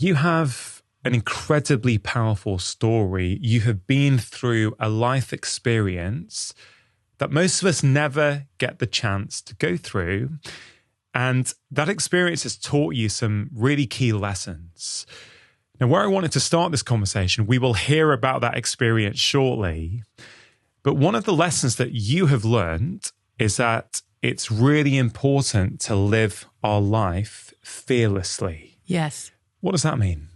You have an incredibly powerful story. You have been through a life experience that most of us never get the chance to go through. And that experience has taught you some really key lessons. Now, where I wanted to start this conversation, we will hear about that experience shortly. But one of the lessons that you have learned is that it's really important to live our life fearlessly. Yes. What does that mean?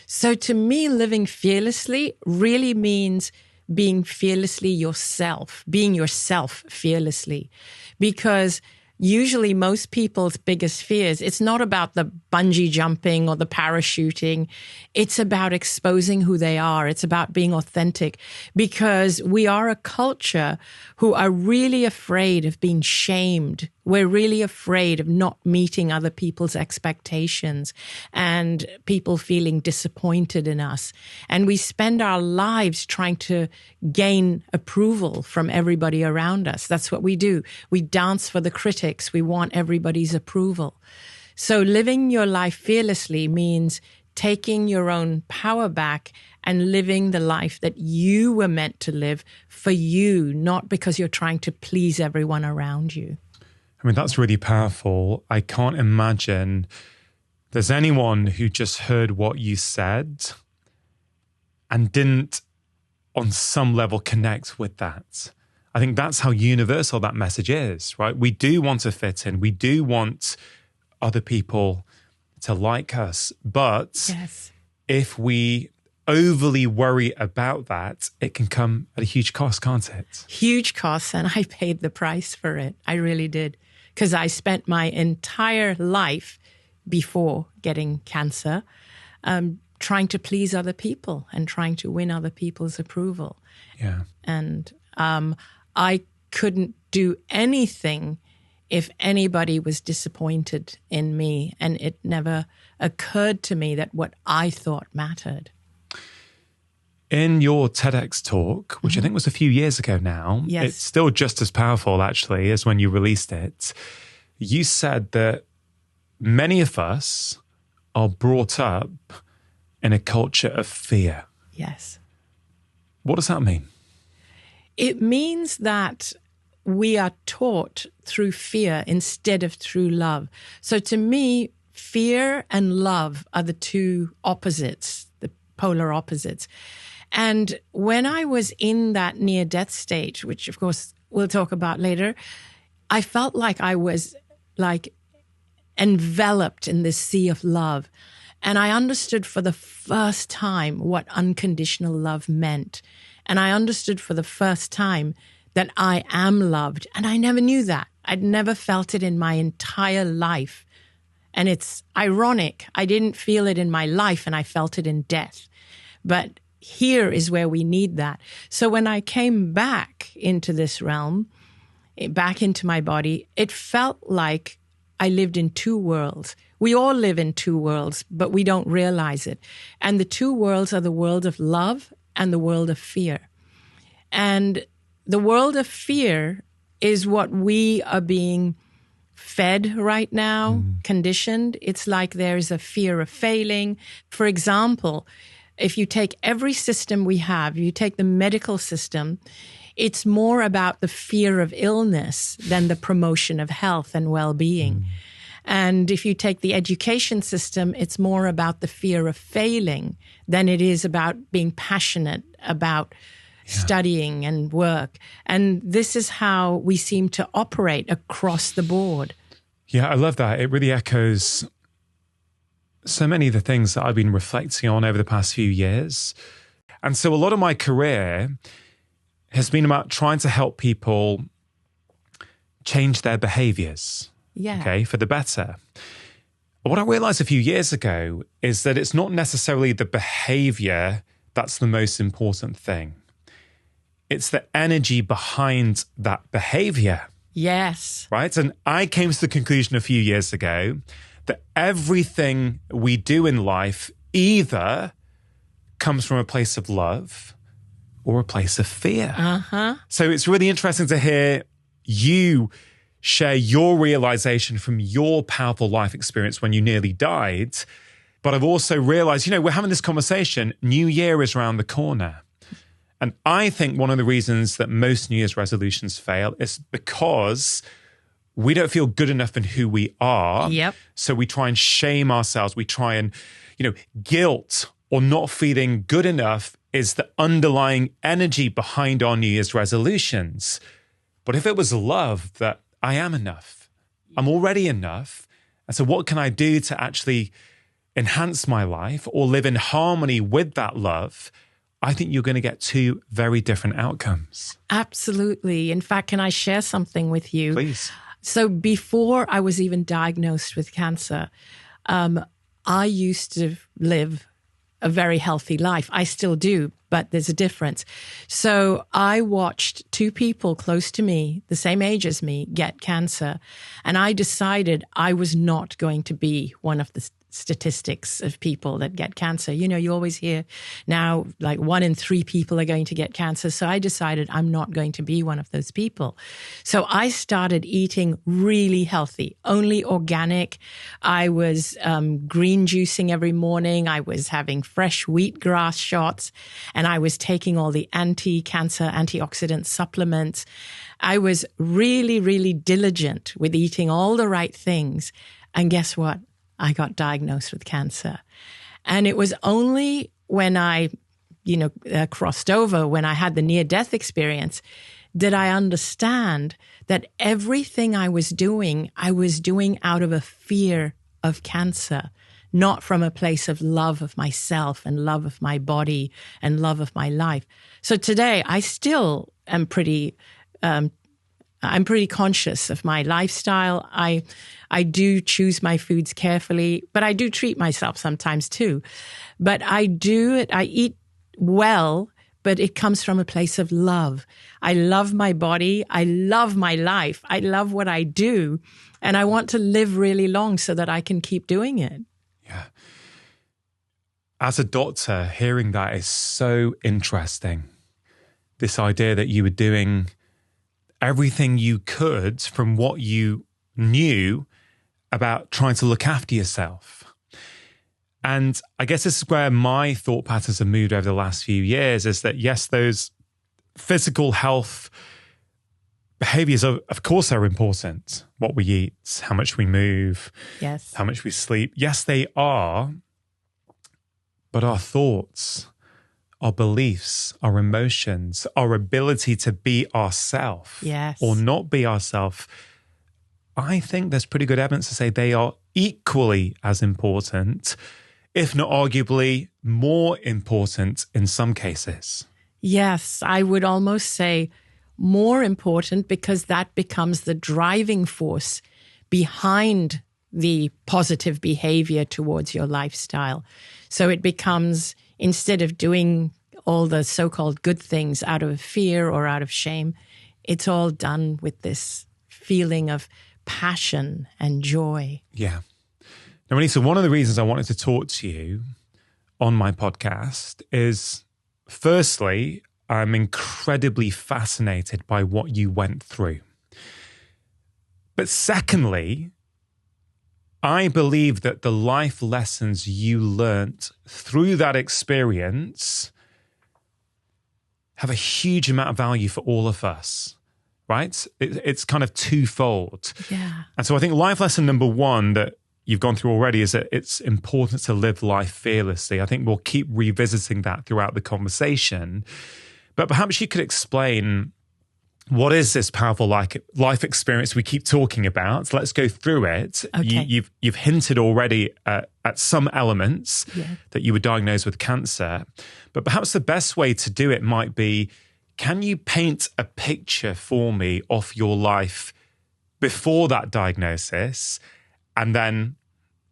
So to me, living fearlessly really means being fearlessly yourself, being yourself fearlessly. Because usually most people's biggest fears, it's not about the bungee jumping or the parachuting. It's about exposing who they are. It's about being authentic, because we are a culture who are really afraid of being shamed. We're really afraid of not meeting other people's expectations and people feeling disappointed in us. And we spend our lives trying to gain approval from everybody around us. That's what we do. We dance for the critics. We want everybody's approval. So living your life fearlessly means taking your own power back and living the life that you were meant to live for you, not because you're trying to please everyone around you. I mean, that's really powerful. I can't imagine there's anyone who just heard what you said and didn't, on some level, connect with that. I think that's how universal that message is, right? We do want to fit in. We do want other people to like us. But yes, if we overly worry about that, it can come at a huge cost, can't it? Huge cost. And I paid the price for it. I really did. Because I spent my entire life before getting cancer trying to please other people and trying to win other people's approval. Yeah. And I couldn't do anything if anybody was disappointed in me. And it never occurred to me that what I thought mattered. In your TEDx talk, which I think was a few years ago now, yes, it's still just as powerful, actually, as when you released it. You said that many of us are brought up in a culture of fear. Yes. What does that mean? It means that we are taught through fear instead of through love. So to me, fear and love are the two opposites, the polar opposites. And when I was in that near-death stage, which of course we'll talk about later, I felt like I was like enveloped in this sea of love. And I understood for the first time what unconditional love meant. And I understood for the first time that I am loved. And I never knew that. I'd never felt it in my entire life. And it's ironic. I didn't feel it in my life and I felt it in death. But here is where we need that. So when I came back into this realm, back into my body, it felt like I lived in two worlds. We all live in two worlds, but we don't realize it. And the two worlds are the world of love and the world of fear. And the world of fear is what we are being fed right now, conditioned. It's like there's a fear of failing. For example, if you take every system we have, you take the medical system, it's more about the fear of illness than the promotion of health and well-being. And if you take the education system, it's more about the fear of failing than it is about being passionate about studying and work. And this is how we seem to operate across the board. Yeah, I love that. It really echoes so many of the things that I've been reflecting on over the past few years. And so a lot of my career has been about trying to help people change their behaviors, for the better. What I realized a few years ago is that it's not necessarily the behavior that's the most important thing. It's the energy behind that behavior. Yes. Right? And I came to the conclusion a few years ago that everything we do in life either comes from a place of love or a place of fear. So it's really interesting to hear you share your realization from your powerful life experience when you nearly died, But I've also realized, we're having this conversation. New Year is around the corner. And I think one of the reasons that most New Year's resolutions fail is because we don't feel good enough in who we are. Yep. So we try and shame ourselves. We try and, guilt or not feeling good enough is the underlying energy behind our New Year's resolutions. But if it was love that I am enough, I'm already enough. And so what can I do to actually enhance my life or live in harmony with that love? I think you're going to get two very different outcomes. Absolutely. In fact, can I share something with you? Please. So before I was even diagnosed with cancer, I used to live a very healthy life. I still do, but there's a difference. So I watched two people close to me, the same age as me, get cancer. And I decided I was not going to be one of the statistics of people that get cancer. You always hear now like 1 in 3 people are going to get cancer. So I decided I'm not going to be one of those people. So I started eating really healthy, only organic. I was green juicing every morning. I was having fresh wheatgrass shots, and I was taking all the anti-cancer, antioxidant supplements. I was really, really diligent with eating all the right things. And guess what? I got diagnosed with cancer. And it was only when I, crossed over, when I had the near-death experience, did I understand that everything I was doing out of a fear of cancer, not from a place of love of myself and love of my body and love of my life. So today, I still am pretty conscious of my lifestyle. I do choose my foods carefully, but I do treat myself sometimes too. But I eat well, but it comes from a place of love. I love my body. I love my life. I love what I do. And I want to live really long so that I can keep doing it. Yeah. As a doctor, hearing that is so interesting. This idea that you were doing everything you could from what you knew about trying to look after yourself. And I guess this is where my thought patterns have moved over the last few years, is that yes, those physical health behaviors, of course, are important. What we eat, how much we move, yes, how much we sleep. Yes, they are. But our thoughts, our beliefs, our emotions, our ability to be ourselves or not be ourselves, I think there's pretty good evidence to say they are equally as important, if not arguably more important in some cases. Yes, I would almost say more important, because that becomes the driving force behind the positive behavior towards your lifestyle. So it becomes, instead of doing all the so-called good things out of fear or out of shame, it's all done with this feeling of passion and joy. Yeah. Now, Anita, one of the reasons I wanted to talk to you on my podcast is, firstly, I'm incredibly fascinated by what you went through. But secondly, I believe that the life lessons you learnt through that experience have a huge amount of value for all of us, right? It's kind of twofold. Yeah. And so I think life lesson number one that you've gone through already is that it's important to live life fearlessly. I think we'll keep revisiting that throughout the conversation. But perhaps you could explain, what is this powerful life experience we keep talking about? Let's go through it. Okay. You've hinted already at some elements that you were diagnosed with cancer. But perhaps the best way to do it might be, can you paint a picture for me of your life before that diagnosis, and then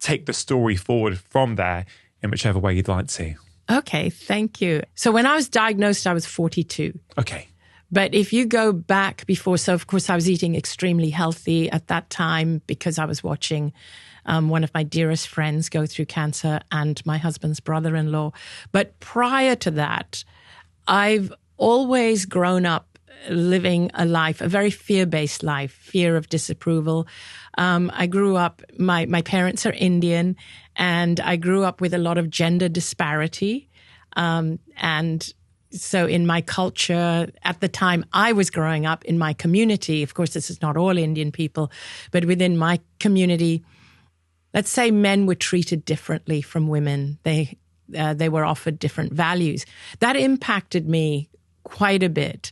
take the story forward from there in whichever way you'd like to? Okay, thank you. So when I was diagnosed, I was 42. Okay. But if you go back before, so of course I was eating extremely healthy at that time because I was watching one of my dearest friends go through cancer and my husband's brother-in-law. But prior to that, I've always grown up living a life, a very fear-based life, fear of disapproval. I grew up, my parents are Indian, and I grew up with a lot of gender disparity. And so in my culture, at the time I was growing up, in my community, of course, this is not all Indian people, but within my community, let's say men were treated differently from women. They were offered different values. That impacted me quite a bit.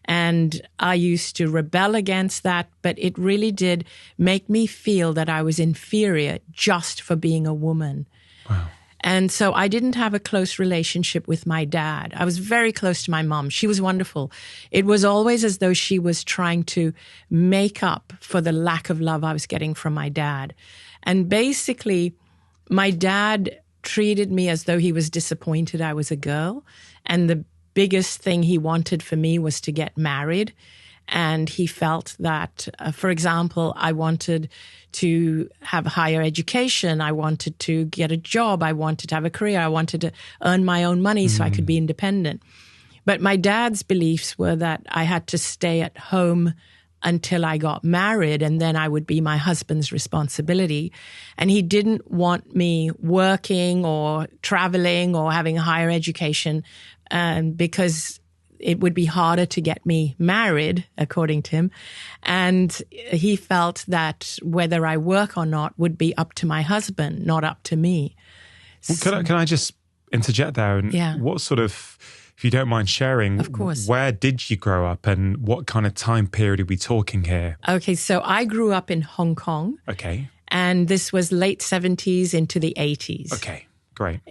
And I used to rebel against that, but it really did make me feel that I was inferior just for being a woman. Wow. And so I didn't have a close relationship with my dad. I was very close to my mom. She was wonderful. It was always as though she was trying to make up for the lack of love I was getting from my dad. And basically, my dad treated me as though he was disappointed I was a girl. And the biggest thing he wanted for me was to get married. And he felt that, for example, I wanted to have higher education. I wanted to get a job. I wanted to have a career. I wanted to earn my own money so I could be independent. But my dad's beliefs were that I had to stay at home until I got married, and then I would be my husband's responsibility. And he didn't want me working or traveling or having a higher education because it would be harder to get me married, according to him. And he felt that whether I work or not would be up to my husband, not up to me. Well, can I just interject there? And what sort of, if you don't mind sharing, of course, where did you grow up and what kind of time period are we talking here? Okay, so I grew up in Hong Kong. Okay. And this was late 70s into the 80s. Okay, great.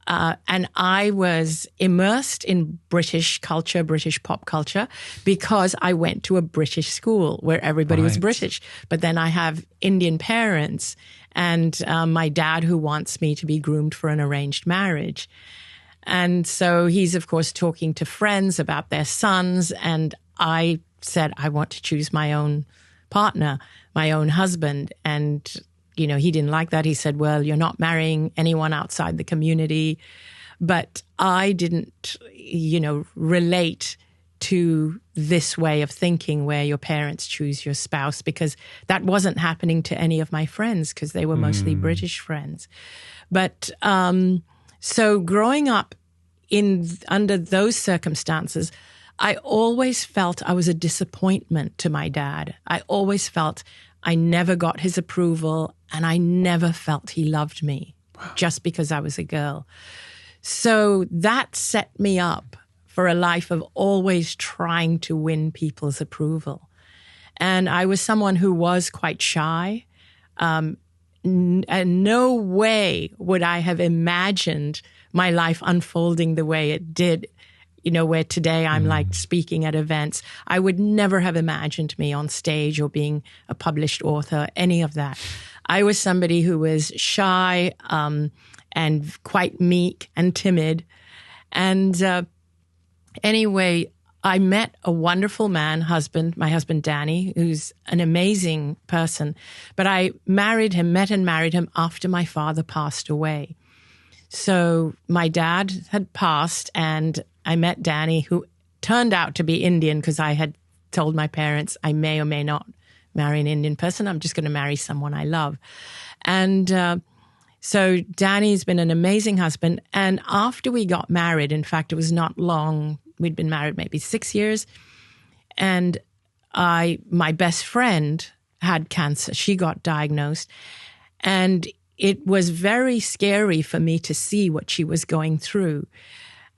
And I was immersed in British culture, British pop culture, because I went to a British school where everybody was British. But then I have Indian parents and my dad who wants me to be groomed for an arranged marriage. And so he's, of course, talking to friends about their sons. And I said, I want to choose my own partner, my own husband. And you know, he didn't like that. He said, well, you're not marrying anyone outside the community. But I didn't, relate to this way of thinking where your parents choose your spouse, because that wasn't happening to any of my friends because they were mostly British friends. But so growing up under those circumstances, I always felt I was a disappointment to my dad. I always felt I never got his approval, and I never felt he loved me just because I was a girl. So that set me up for a life of always trying to win people's approval. And I was someone who was quite shy. And no way would I have imagined my life unfolding the way it did, where today I'm like speaking at events. I would never have imagined me on stage or being a published author, any of that. I was somebody who was shy and quite meek and timid. And anyway, I met a wonderful man, my husband Danny, who's an amazing person. But I met and married him after my father passed away. So my dad had passed, and I met Danny, who turned out to be Indian because I had told my parents I may or may not marry an Indian person. I'm just going to marry someone I love. And so Danny's been an amazing husband. And after we got married, in fact, it was not long. We'd been married maybe 6 years. And my best friend had cancer. She got diagnosed. And it was very scary for me to see what she was going through.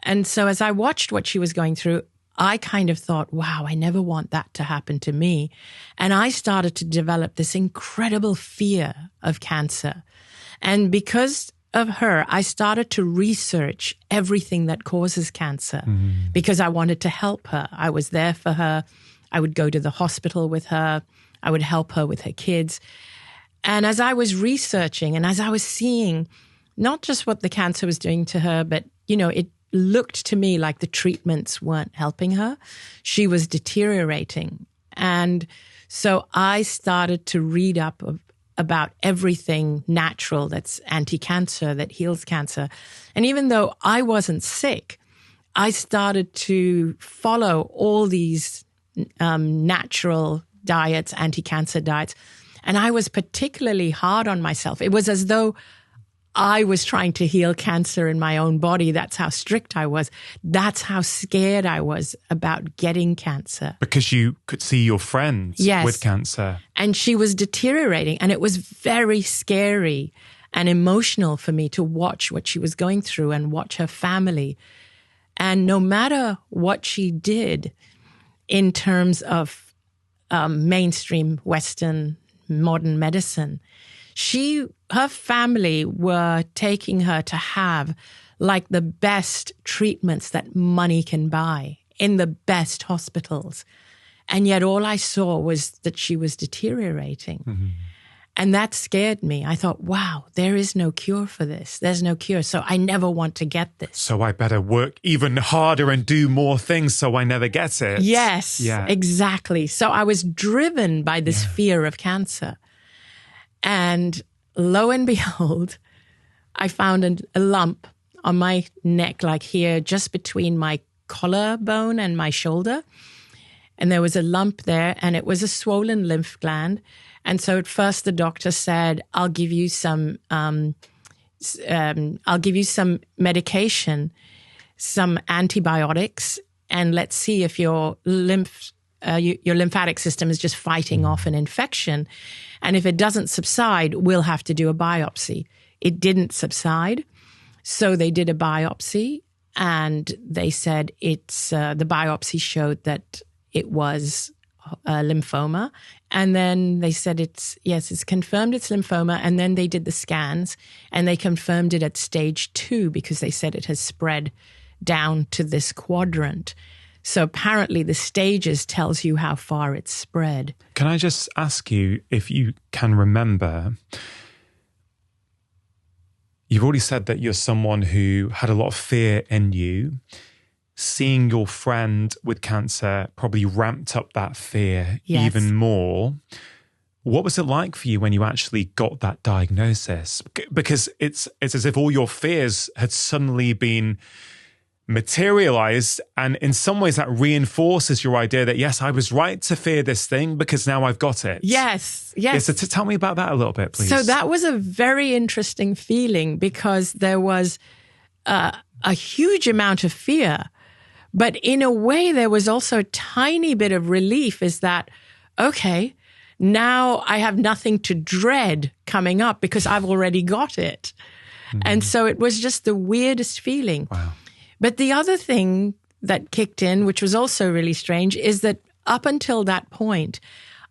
And so as I watched what she was going through, I kind of thought, wow, I never want that to happen to me. And I started to develop this incredible fear of cancer. And because of her, I started to research everything that causes cancer because I wanted to help her. I was there for her. I would go to the hospital with her. I would help her with her kids. And as I was researching and as I was seeing not just what the cancer was doing to her, but, it looked to me like the treatments weren't helping her. She was deteriorating. And so I started to read up about everything natural that's anti-cancer, that heals cancer. And even though I wasn't sick, I started to follow all these natural diets, anti-cancer diets. And I was particularly hard on myself. It was as though I was trying to heal cancer in my own body. That's how strict I was. That's how scared I was about getting cancer. Because you could see your friend Yes. with cancer. And she was deteriorating. And it was very scary and emotional for me to watch what she was going through and watch her family. And no matter what she did in terms of mainstream Western modern medicine, her family were taking her to have like the best treatments that money can buy in the best hospitals. And yet all I saw was that she was deteriorating. Mm-hmm. And that scared me. I thought, wow, there is no cure for this. There's no cure. So I never want to get this. So I better work even harder and do more things so I never get it. Yes, exactly. So I was driven by this fear of cancer. And lo and behold, I found a lump on my neck, like here, just between my collarbone and my shoulder. And there was a lump there, and it was a swollen lymph gland. And so at first the doctor said, I'll give you some medication, some antibiotics, and let's see if your lymphatic system is just fighting off an infection. And if it doesn't subside, we'll have to do a biopsy. It didn't subside. So they did a biopsy, and they said the biopsy showed that it was lymphoma. And then they said it's confirmed it's lymphoma. And then they did the scans, and they confirmed it at stage 2 because they said it has spread down to this quadrant. So apparently the stages tells you how far it's spread. Can I just ask you if you can remember, you've already said that you're someone who had a lot of fear in you. Seeing your friend with cancer probably ramped up that fear even more. What was it like for you when you actually got that diagnosis? Because it's as if all your fears had suddenly been materialized, and in some ways that reinforces your idea that, yes, I was right to fear this thing because now I've got it. Yes. So tell me about that a little bit, please. So that was a very interesting feeling because there was a huge amount of fear. But in a way, there was also a tiny bit of relief, is that, okay, now I have nothing to dread coming up because I've already got it. Mm-hmm. And so it was just the weirdest feeling. Wow. But the other thing that kicked in, which was also really strange, is that up until that point,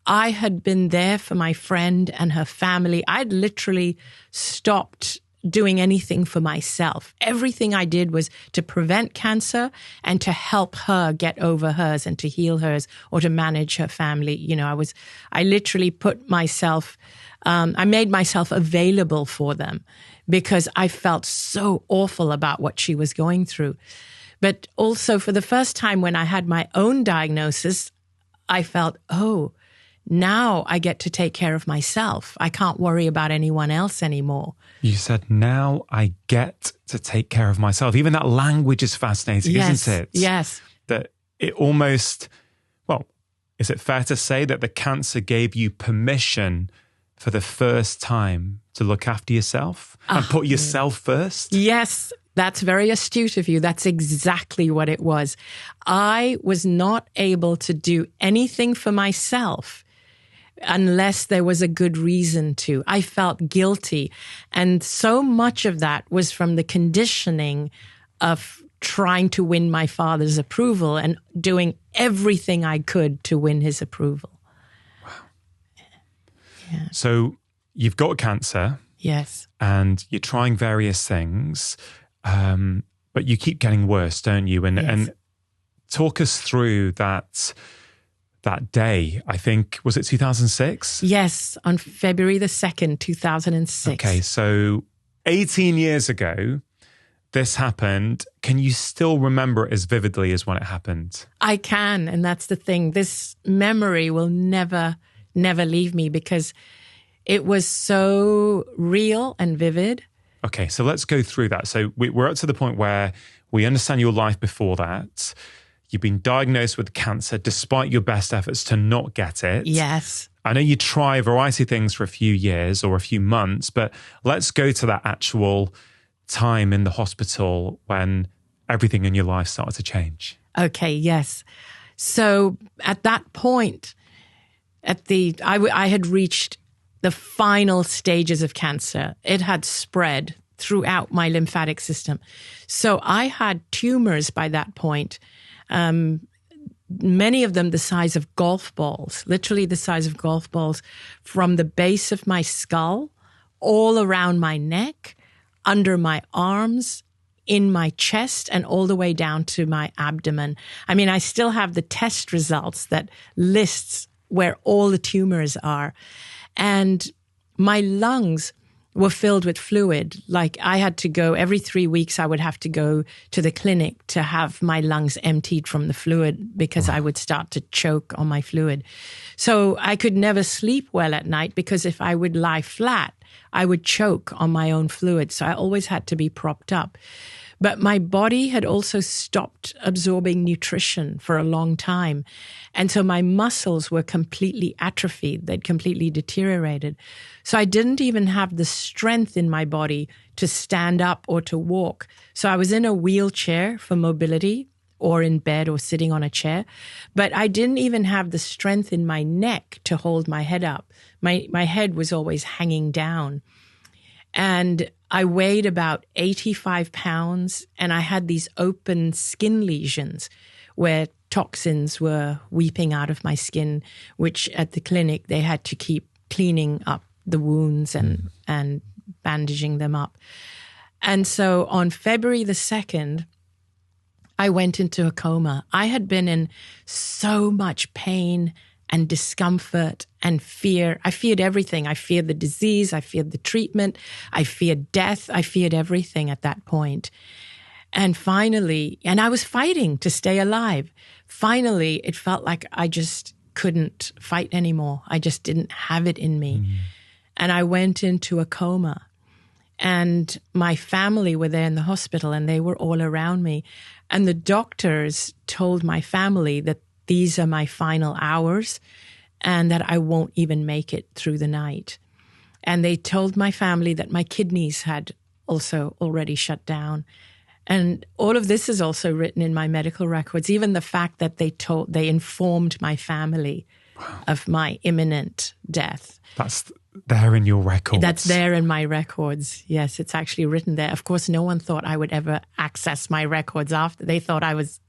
I had been there for my friend and her family. I'd literally stopped doing anything for myself. Everything I did was to prevent cancer and to help her get over hers and to heal hers or to manage her family. You know, I literally put myself, I made myself available for them because I felt so awful about what she was going through. But also for the first time when I had my own diagnosis, I felt, oh, now I get to take care of myself. I can't worry about anyone else anymore. You said, now I get to take care of myself. Even that language is fascinating, isn't it? Yes. That it almost, well, is it fair to say that the cancer gave you permission for the first time to look after yourself and put yourself first? Yes. That's very astute of you. That's exactly what it was. I was not able to do anything for myself unless there was a good reason to. I felt guilty. And so much of that was from the conditioning of trying to win my father's approval and doing everything I could to win his approval. Wow. Yeah. So you've got cancer. Yes. And you're trying various things, but you keep getting worse, don't you? And talk us through that day. I think, was it 2006? Yes, on February the 2nd, 2006. Okay, so 18 years ago, this happened. Can you still remember it as vividly as when it happened? I can, and that's the thing. This memory will never leave me because it was so real and vivid. Okay, so let's go through that. So we're up to the point where We understand your life before that. You've been diagnosed with cancer despite your best efforts to not get it. Yes. I know you try a variety of things for a few years or a few months, but let's go to that actual time in the hospital when everything in your life started to change. Okay, yes. So at that point, I had reached the final stages of cancer. It had spread throughout my lymphatic system. So I had tumors by that point, many of them the size of golf balls, literally the size of golf balls, from the base of my skull, all around my neck, under my arms, in my chest, and all the way down to my abdomen. I mean, I still have the test results that lists where all the tumors are. And my lungs were filled with fluid. Like I had to go every 3 weeks, I would have to go to the clinic to have my lungs emptied from the fluid because I would start to choke on my fluid. So I could never sleep well at night because if I would lie flat, I would choke on my own fluid. So I always had to be propped up. But my body had also stopped absorbing nutrition for a long time. And so my muscles were completely atrophied. They'd completely deteriorated. So I didn't even have the strength in my body to stand up or to walk. So I was in a wheelchair for mobility or in bed or sitting on a chair. But I didn't even have the strength in my neck to hold my head up. My head was always hanging down. And I weighed about 85 pounds, and I had these open skin lesions where toxins were weeping out of my skin, which at the clinic they had to keep cleaning up the wounds and bandaging them up. And so on February the 2nd, I went into a coma. I had been in so much pain and discomfort and fear. I feared everything. I feared the disease. I feared the treatment. I feared death. I feared everything at that point. And finally, and I was fighting to stay alive. Finally, it felt like I just couldn't fight anymore. I just didn't have it in me. And I went into a coma. And my family were there in the hospital and they were all around me. And the doctors told my family that these are my final hours and that I won't even make it through the night. And they told my family that my kidneys had also already shut down. And all of this is also written in my medical records, even the fact that they informed my family of my imminent death. That's there in your records. That's there in my records. Yes, it's actually written there. Of course, no one thought I would ever access my records after. They thought I was,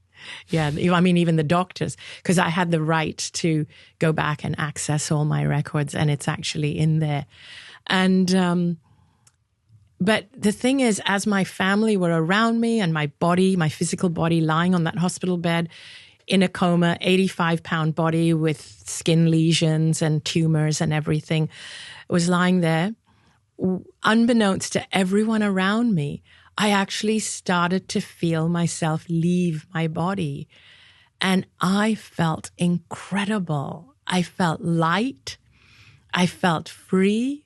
I mean, even the doctors, because I had the right to go back and access all my records, and it's actually in there. And, but the thing is, as my family were around me and my body, my physical body lying on that hospital bed in a coma, 85-pound body with skin lesions and tumors and everything, was lying there, unbeknownst to everyone around me, I actually started to feel myself leave my body. And I felt incredible. I felt light. I felt free.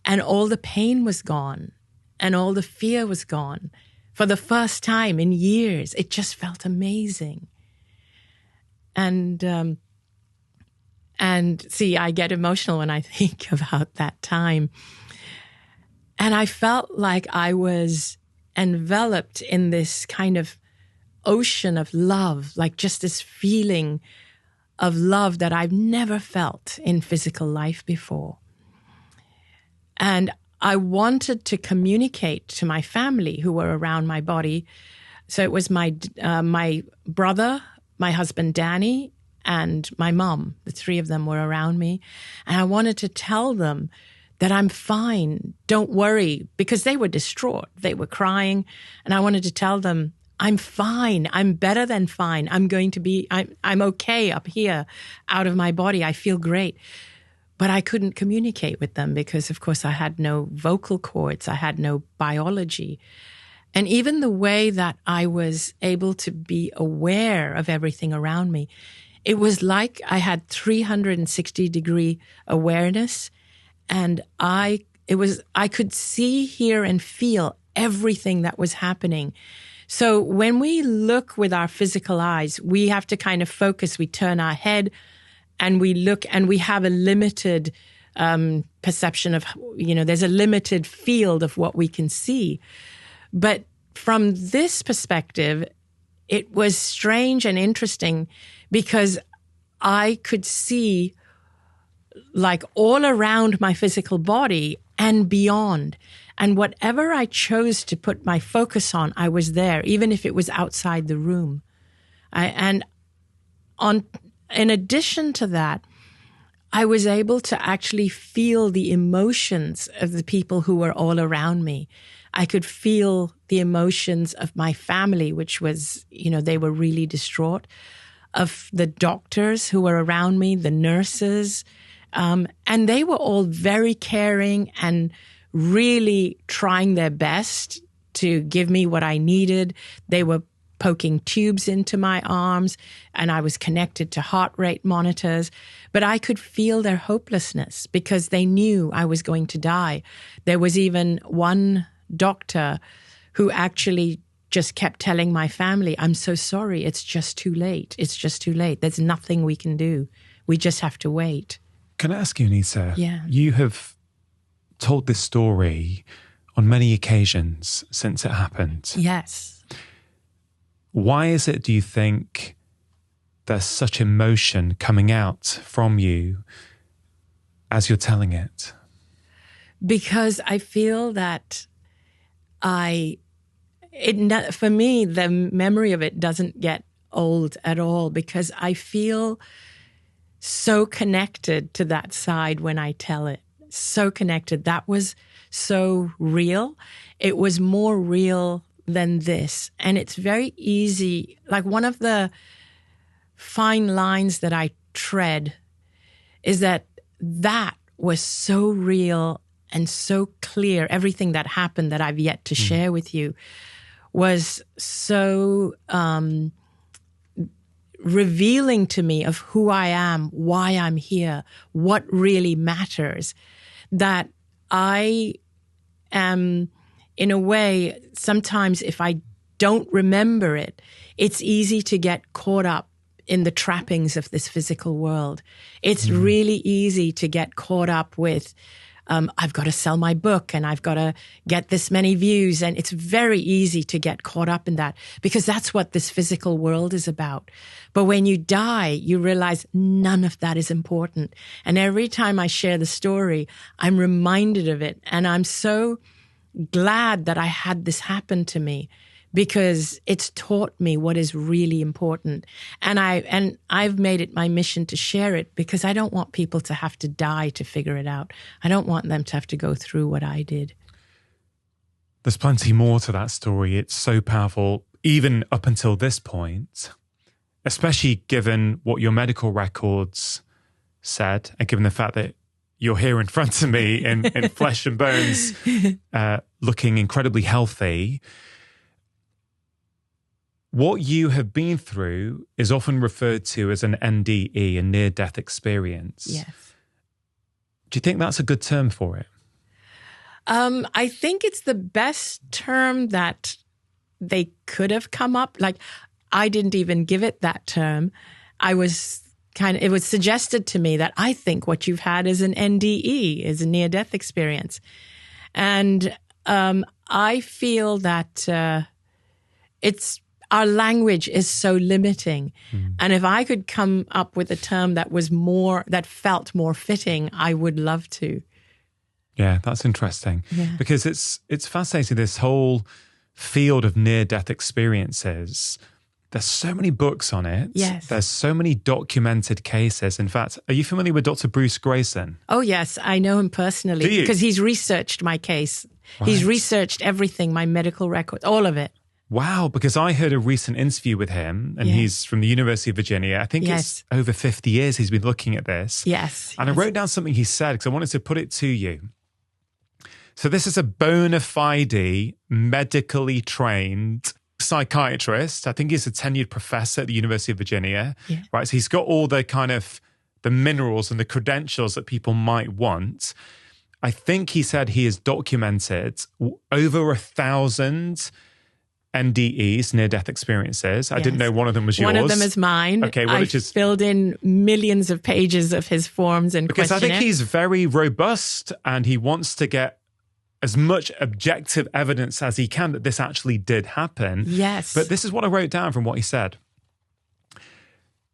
And all the pain was gone. And all the fear was gone. For the first time in years, it just felt amazing. And see, I get emotional when I think about that time. And I felt like I was enveloped in this kind of ocean of love, like just this feeling of love that I've never felt in physical life before. And I wanted to communicate to my family who were around my body. So it was my brother, my husband, Danny, and my mom. The three of them were around me. And I wanted to tell them that I'm fine. Don't worry, because they were distraught. They were crying. And I wanted to tell them, I'm fine. I'm better than fine. I'm okay up here, out of my body. I feel great. But I couldn't communicate with them because, of course, I had no vocal cords. I had no biology. And even the way that I was able to be aware of everything around me, it was like I had 360-degree awareness. And I could see, hear, and feel everything that was happening. So when we look with our physical eyes, we have to kind of focus. We turn our head and we look, and we have a limited perception of, there's a limited field of what we can see. But from this perspective, it was strange and interesting because I could see like all around my physical body and beyond. And whatever I chose to put my focus on, I was there, even if it was outside the room. In addition to that, I was able to actually feel the emotions of the people who were all around me. I could feel the emotions of my family, which was, they were really distraught, of the doctors who were around me, the nurses, and they were all very caring and really trying their best to give me what I needed. They were poking tubes into my arms, and I was connected to heart rate monitors. But I could feel their hopelessness because they knew I was going to die. There was even one doctor who actually just kept telling my family, I'm so sorry, it's just too late. It's just too late. There's nothing we can do. We just have to wait. Can I ask you, Anita? Yeah. You have told this story on many occasions since it happened. Yes. Why is it, do you think, there's such emotion coming out from you as you're telling it? Because I feel that for me, the memory of it doesn't get old at all because I feel so connected to that side when I tell it. So connected. That was so real. It was more real than this. And it's very easy. Like one of the fine lines that I tread is that was so real and so clear. Everything that happened that I've yet to share with you was so revealing to me of who I am, why I'm here, what really matters, that I am, in a way, sometimes if I don't remember it, it's easy to get caught up in the trappings of this physical world. It's really easy to get caught up with, I've got to sell my book and I've got to get this many views. And it's very easy to get caught up in that because that's what this physical world is about. But when you die, you realize none of that is important. And every time I share the story, I'm reminded of it. And I'm so glad that I had this happen to me because it's taught me what is really important. And I've made it my mission to share it because I don't want people to have to die to figure it out. I don't want them to have to go through what I did. There's plenty more to that story. It's so powerful, even up until this point, especially given what your medical records said and given the fact that you're here in front of me in flesh and bones, looking incredibly healthy. What you have been through is often referred to as an NDE, a near-death experience. Yes. Do you think that's a good term for it? I think it's the best term that they could have come up. Like, I didn't even give it that term. It was suggested to me that I think what you've had is an NDE, is a near-death experience. And I feel that our language is so limiting. And if I could come up with a term that felt more fitting, I would love to. Yeah, that's interesting. Yeah. Because it's fascinating, this whole field of near-death experiences. There's so many books on it. Yes. There's so many documented cases. In fact, are you familiar with Dr. Bruce Grayson? Oh, yes. I know him personally. Do you? Because he's researched my case. Right. He's researched everything, my medical records, all of it. Wow, because I heard a recent interview with him and he's from the University of Virginia. I think it's over 50 years he's been looking at this. Yes. And I wrote down something he said because I wanted to put it to you. So this is a bona fide, medically trained psychiatrist. I think he's a tenured professor at the University of Virginia. Yeah. Right. So he's got all the kind of the minerals and the credentials that people might want. I think he said he has documented over 1,000 NDEs, near-death experiences. I Yes. didn't know one of them was yours. One of them is mine. Okay, well, I filled in millions of pages of his forms and because questionnaire. I think he's very robust and he wants to get as much objective evidence as he can that this actually did happen. Yes. But this is what I wrote down from what he said.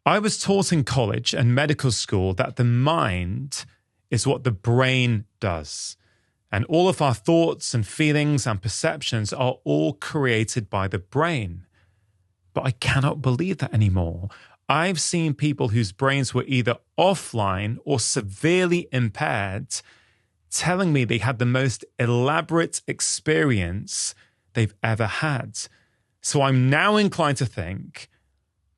I was taught in college and medical school that the mind is what the brain does. And all of our thoughts and feelings and perceptions are all created by the brain. But I cannot believe that anymore. I've seen people whose brains were either offline or severely impaired telling me they had the most elaborate experience they've ever had. So I'm now inclined to think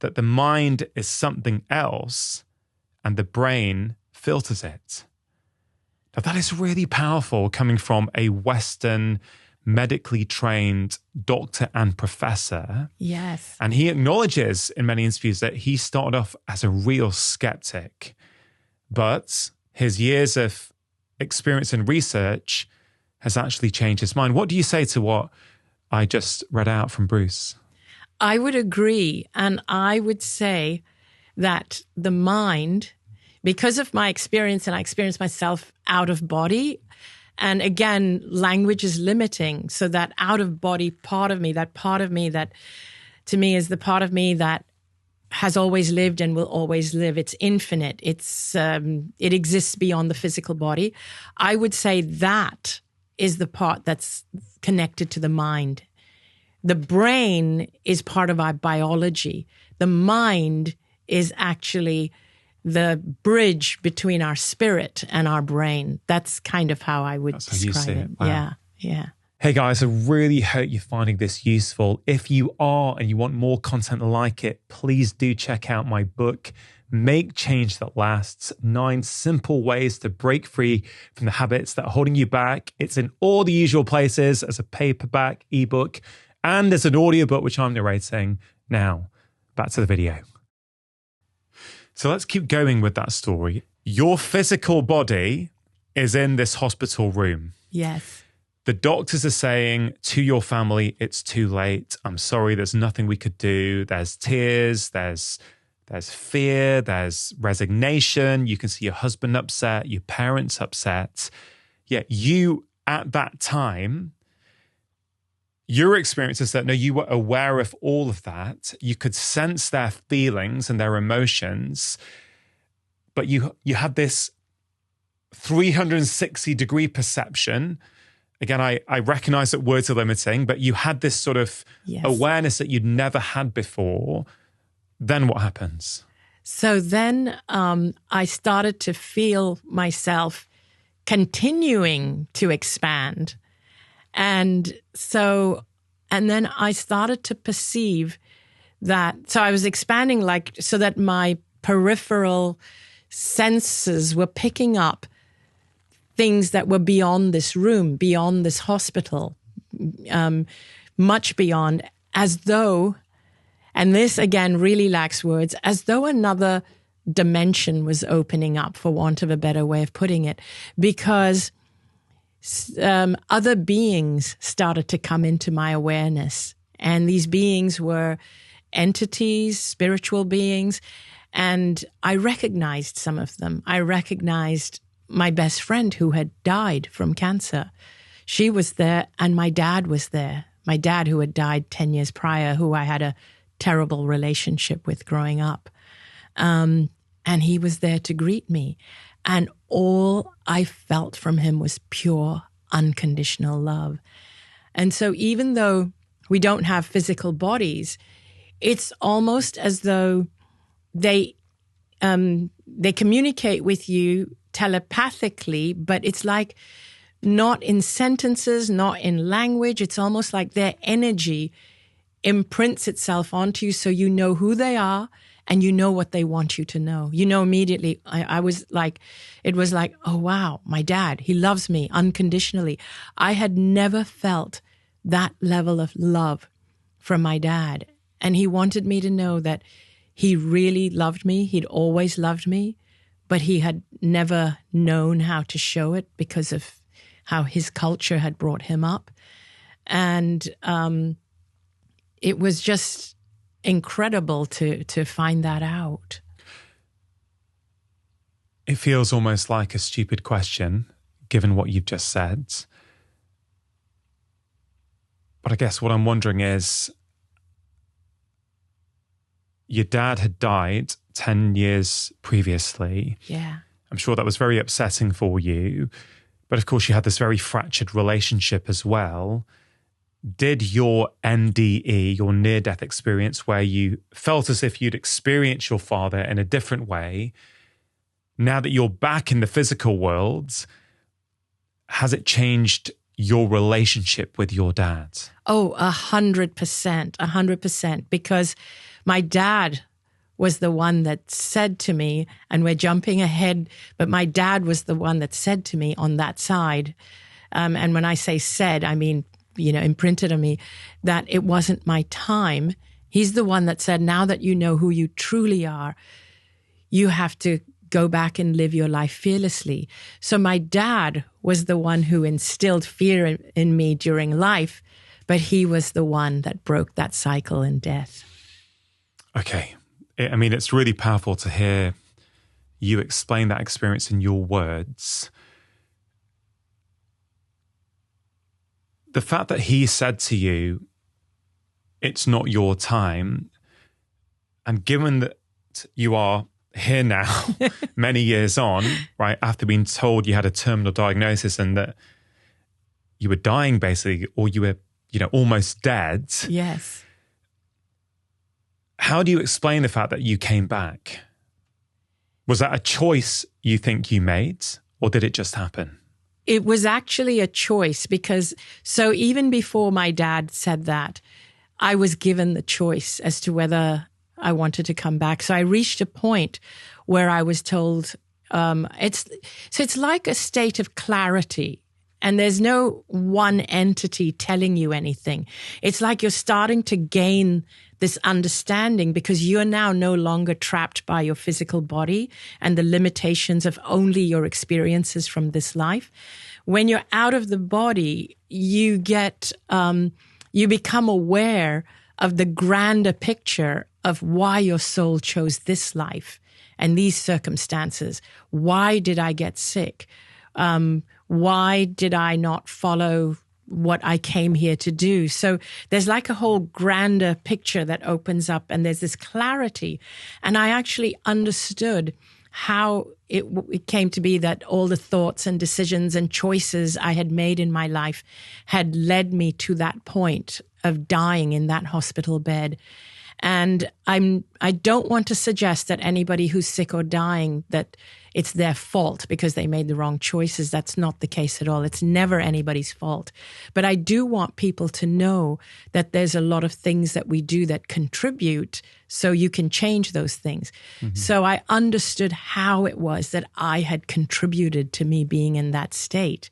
that the mind is something else and the brain filters it. Now, that is really powerful coming from a Western medically trained doctor and professor. Yes. And he acknowledges in many interviews that he started off as a real skeptic, but his years of experience and research has actually changed his mind. What do you say to what I just read out from Bruce? I would agree. And I would say that the mind, because of my experience, and I experience myself out of body, and again, language is limiting. So that out of body part of me that to me is the part of me that has always lived and will always live. It's infinite. It exists beyond the physical body. I would say that is the part that's connected to the mind. The brain is part of our biology. The mind is actually the bridge between our spirit and our brain. That's kind of how I would describe it. Wow. Yeah. Hey guys, I really hope you're finding this useful. If you are and you want more content like it, please do check out my book, Make Change That Lasts, 9 Simple Ways to Break Free from the Habits That Are Holding You Back. It's in all the usual places as a paperback, ebook, and as an audiobook, which I'm narrating. Now, back to the video. So let's keep going with that story. Your physical body is in this hospital room. Yes. The doctors are saying to your family, it's too late. I'm sorry, there's nothing we could do. There's tears, there's fear, there's resignation. You can see your husband upset, your parents upset. Yet you, at that time, your experience is that, no, you were aware of all of that. You could sense their feelings and their emotions, but you had this 360-degree perception. Again, I recognize that words are limiting, but you had this sort of awareness that you'd never had before. Then what happens? So then I started to feel myself continuing to expand. And then I started to perceive that, so I was expanding so that my peripheral senses were picking up things that were beyond this room, beyond this hospital, much beyond, as though, and this again really lacks words, as though another dimension was opening up, for want of a better way of putting it, because other beings started to come into my awareness. And these beings were entities, spiritual beings, and I recognized some of them. I recognized my best friend who had died from cancer. She was there, and my dad was there. My dad, who had died 10 years prior, who I had a terrible relationship with growing up. And he was there to greet me. And all I felt from him was pure, unconditional love. And so even though we don't have physical bodies, it's almost as though they communicate with you telepathically, but it's like not in sentences, not in language. It's almost like their energy imprints itself onto you, so you know who they are and you know what they want you to know. You know immediately. I was like, it was like, oh wow, my dad, he loves me unconditionally. I had never felt that level of love from my dad. And he wanted me to know that he really loved me. He'd always loved me, but he had never known how to show it because of how his culture had brought him up. And it was just incredible to find that out. It feels almost like a stupid question, given what you've just said. But I guess what I'm wondering is, your dad had died 10 years previously. Yeah. I'm sure that was very upsetting for you. But of course, you had this very fractured relationship as well. Did your NDE, your near-death experience, where you felt as if you'd experienced your father in a different way, now that you're back in the physical world, has it changed your relationship with your dad? Oh, 100%, 100%. Because my dad was the one that said to me, and we're jumping ahead, but my dad was the one that said to me on that side, and when I say said, I mean, imprinted on me, that it wasn't my time. He's the one that said, now that you know who you truly are, you have to go back and live your life fearlessly. So my dad was the one who instilled fear in me during life, but he was the one that broke that cycle in death. Okay. I mean, it's really powerful to hear you explain that experience in your words. The fact that he said to you, it's not your time, and given that you are here now, many years on, right, after being told you had a terminal diagnosis and that you were dying basically, or you were, almost dead. Yes. How do you explain the fact that you came back? Was that a choice you think you made, or did it just happen? It was actually a choice, because so even before my dad said that, I was given the choice as to whether I wanted to come back. So I reached a point where I was told, it's like a state of clarity, and there's no one entity telling you anything. It's like you're starting to gain this understanding, because you're now no longer trapped by your physical body and the limitations of only your experiences from this life. When you're out of the body, you become aware of the grander picture of why your soul chose this life and these circumstances. Why did I get sick? Why did I not follow what I came here to do? So there's like a whole grander picture that opens up, and there's this clarity. And I actually understood how it came to be that all the thoughts and decisions and choices I had made in my life had led me to that point of dying in that hospital bed. And I don't want to suggest that anybody who's sick or dying, that it's their fault because they made the wrong choices. That's not the case at all. It's never anybody's fault. But I do want people to know that there's a lot of things that we do that contribute, so you can change those things. Mm-hmm. So I understood how it was that I had contributed to me being in that state.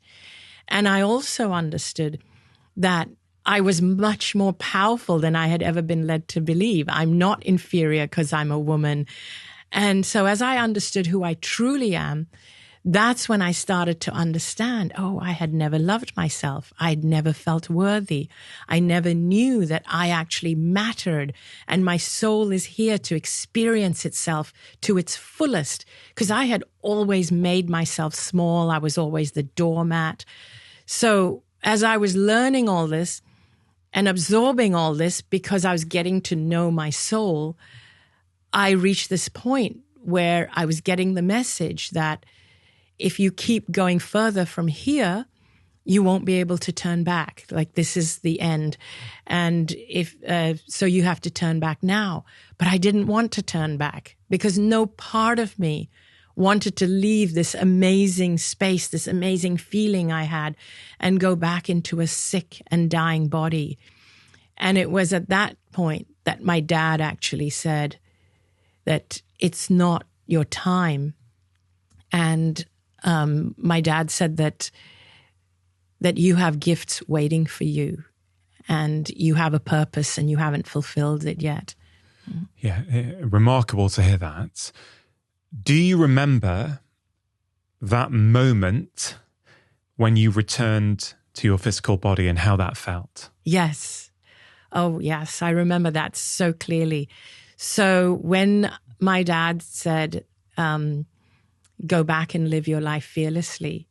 And I also understood that I was much more powerful than I had ever been led to believe. I'm not inferior because I'm a woman. And so as I understood who I truly am, that's when I started to understand, I had never loved myself. I'd never felt worthy. I never knew that I actually mattered, and my soul is here to experience itself to its fullest, because I had always made myself small. I was always the doormat. So as I was learning all this and absorbing all this, because I was getting to know my soul, I reached this point where I was getting the message that if you keep going further from here, you won't be able to turn back. Like, this is the end. And so you have to turn back now. But I didn't want to turn back, because no part of me wanted to leave this amazing space, this amazing feeling I had, and go back into a sick and dying body. And it was at that point that my dad actually said that it's not your time. And my dad said that you have gifts waiting for you, and you have a purpose, and you haven't fulfilled it yet. Yeah, remarkable to hear that. Do you remember that moment when you returned to your physical body and how that felt? Yes. Oh, yes, I remember that so clearly. So when my dad said, go back and live your life fearlessly,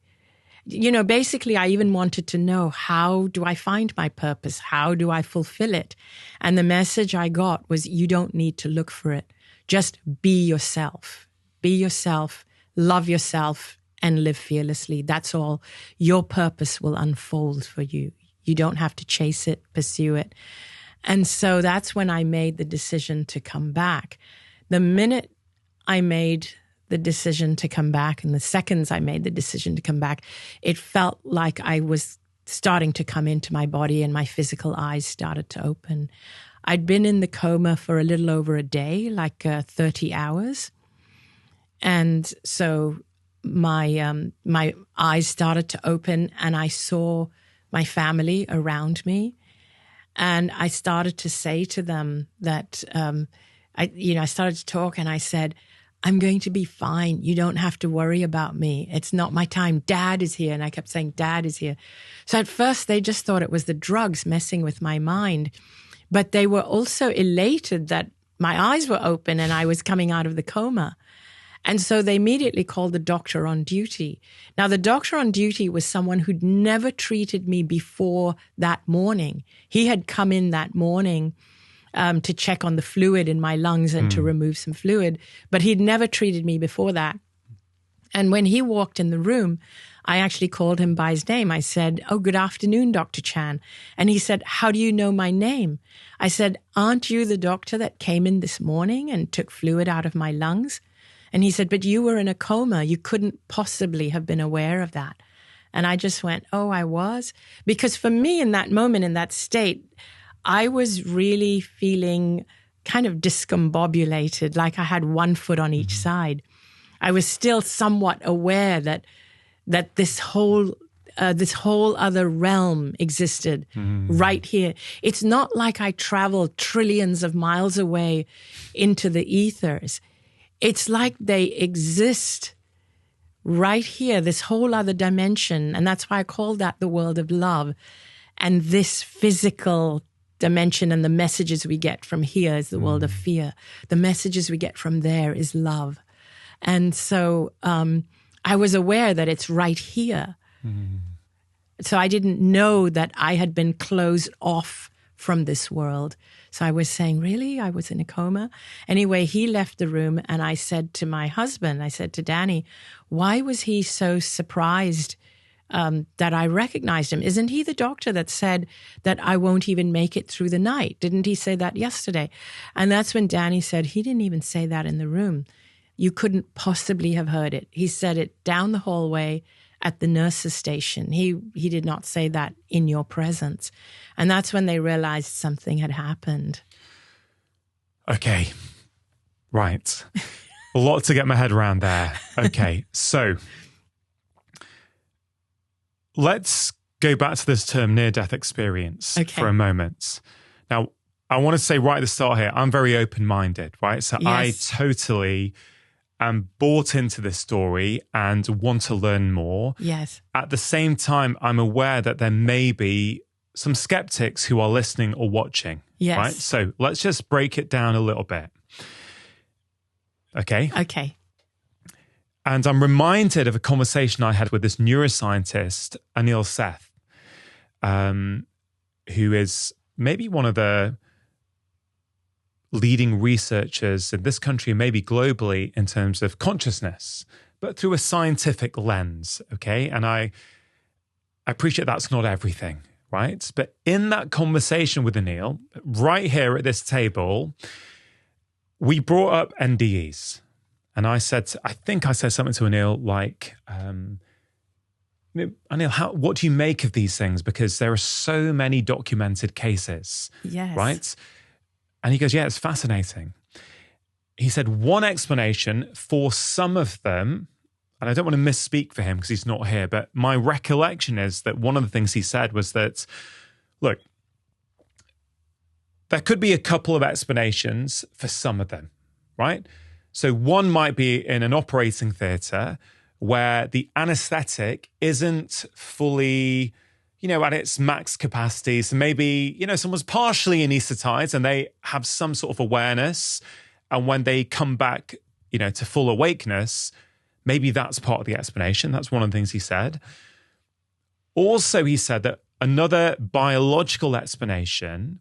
basically I even wanted to know, how do I find my purpose? How do I fulfill it? And the message I got was, you don't need to look for it. Just be yourself. Be yourself, love yourself, and live fearlessly. That's all. Your purpose will unfold for you. You don't have to chase it, pursue it. And so that's when I made the decision to come back. The minute I made the decision to come back, and the seconds I made the decision to come back, it felt like I was starting to come into my body and my physical eyes started to open. I'd been in the coma for a little over a day, like 30 hours. And so my eyes started to open and I saw my family around me. And I started to say to them that, I started to talk and I said, I'm going to be fine. You don't have to worry about me. It's not my time. Dad is here. And I kept saying, Dad is here. So at first they just thought it was the drugs messing with my mind. But they were also elated that my eyes were open and I was coming out of the coma. And so they immediately called the doctor on duty. Now, the doctor on duty was someone who'd never treated me before that morning. He had come in that morning to check on the fluid in my lungs and to remove some fluid, but he'd never treated me before that. And when he walked in the room, I actually called him by his name. I said, "Oh, good afternoon, Dr. Chan." And he said, "How do you know my name?" I said, "Aren't you the doctor that came in this morning and took fluid out of my lungs?" And he said, "But you were in a coma. You couldn't possibly have been aware of that." And I just went, "Oh, I was?" Because for me in that moment, in that state, I was really feeling kind of discombobulated, like I had one foot on each side. I was still somewhat aware that this whole other realm existed right here. It's not like I traveled trillions of miles away into the ethers. It's like they exist right here, this whole other dimension. And that's why I call that the world of love. And this physical dimension and the messages we get from here is the world of fear. The messages we get from there is love. And so I was aware that it's right here. So I didn't know that I had been closed off from this world. So I was saying, really? I was in a coma? Anyway, he left the room and I said to my husband, I said to Danny, why was he so surprised that I recognized him? Isn't he the doctor that said that I won't even make it through the night? Didn't he say that yesterday? And that's when Danny said, he didn't even say that in the room. You couldn't possibly have heard it. He said it down the hallway at the nurse's station. He did not say that in your presence. And that's when they realized something had happened. Okay. Right. A lot to get my head around there. Okay. So let's go back to this term near-death experience for a moment. Now, I want to say right at the start here, I'm very open-minded, right? So yes. I totally am bought into this story and want to learn more. Yes. At the same time, I'm aware that there may be some skeptics who are listening or watching. Yes. Right? So let's just break it down a little bit. Okay? Okay. And I'm reminded of a conversation I had with this neuroscientist, Anil Seth, who is maybe one of the leading researchers in this country and maybe globally in terms of consciousness, but through a scientific lens, okay? And I appreciate that's not everything, right? But in that conversation with Anil, right here at this table, we brought up NDEs. And I think I said something to Anil like, Anil, what do you make of these things? Because there are so many documented cases, right? And he goes, yeah, it's fascinating. He said one explanation for some of them, and I don't want to misspeak for him because he's not here, but my recollection is that one of the things he said was that, look, there could be a couple of explanations for some of them, right? So one might be in an operating theatre where the anesthetic isn't fully at its max capacity. So maybe, someone's partially anesthetized and they have some sort of awareness. And when they come back, to full awakeness, maybe that's part of the explanation. That's one of the things he said. Also, he said that another biological explanation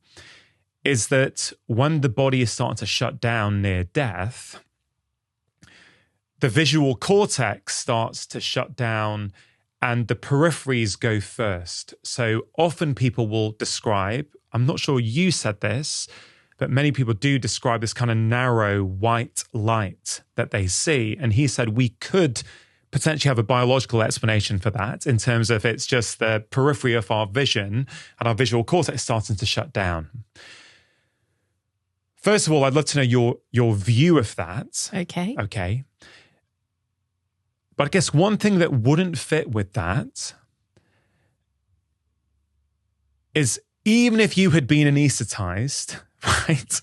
is that when the body is starting to shut down near death, the visual cortex starts to shut down and the peripheries go first. So often people will describe, I'm not sure you said this, but many people do describe this kind of narrow white light that they see. And he said we could potentially have a biological explanation for that in terms of it's just the periphery of our vision and our visual cortex starting to shut down. First of all, I'd love to know your view of that. Okay. But I guess one thing that wouldn't fit with that is even if you had been anesthetized, right?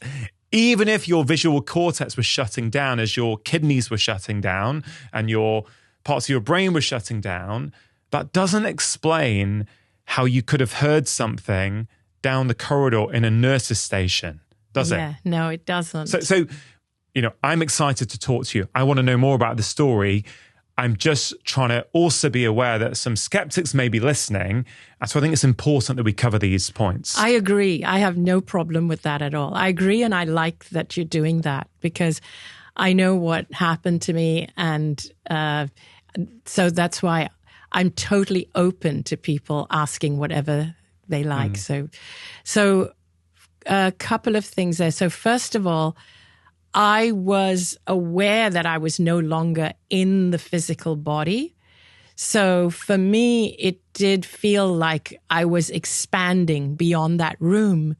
Even if your visual cortex was shutting down as your kidneys were shutting down and your parts of your brain were shutting down, that doesn't explain how you could have heard something down the corridor in a nurse's station, does it? Yeah, no, it doesn't. So, I'm excited to talk to you. I want to know more about the story. I'm just trying to also be aware that some skeptics may be listening. And so I think it's important that we cover these points. I agree. I have no problem with that at all. I agree. And I like that you're doing that because I know what happened to me. And so that's why I'm totally open to people asking whatever they like. So a couple of things there. So first of all, I was aware that I was no longer in the physical body. So for me, it did feel like I was expanding beyond that room.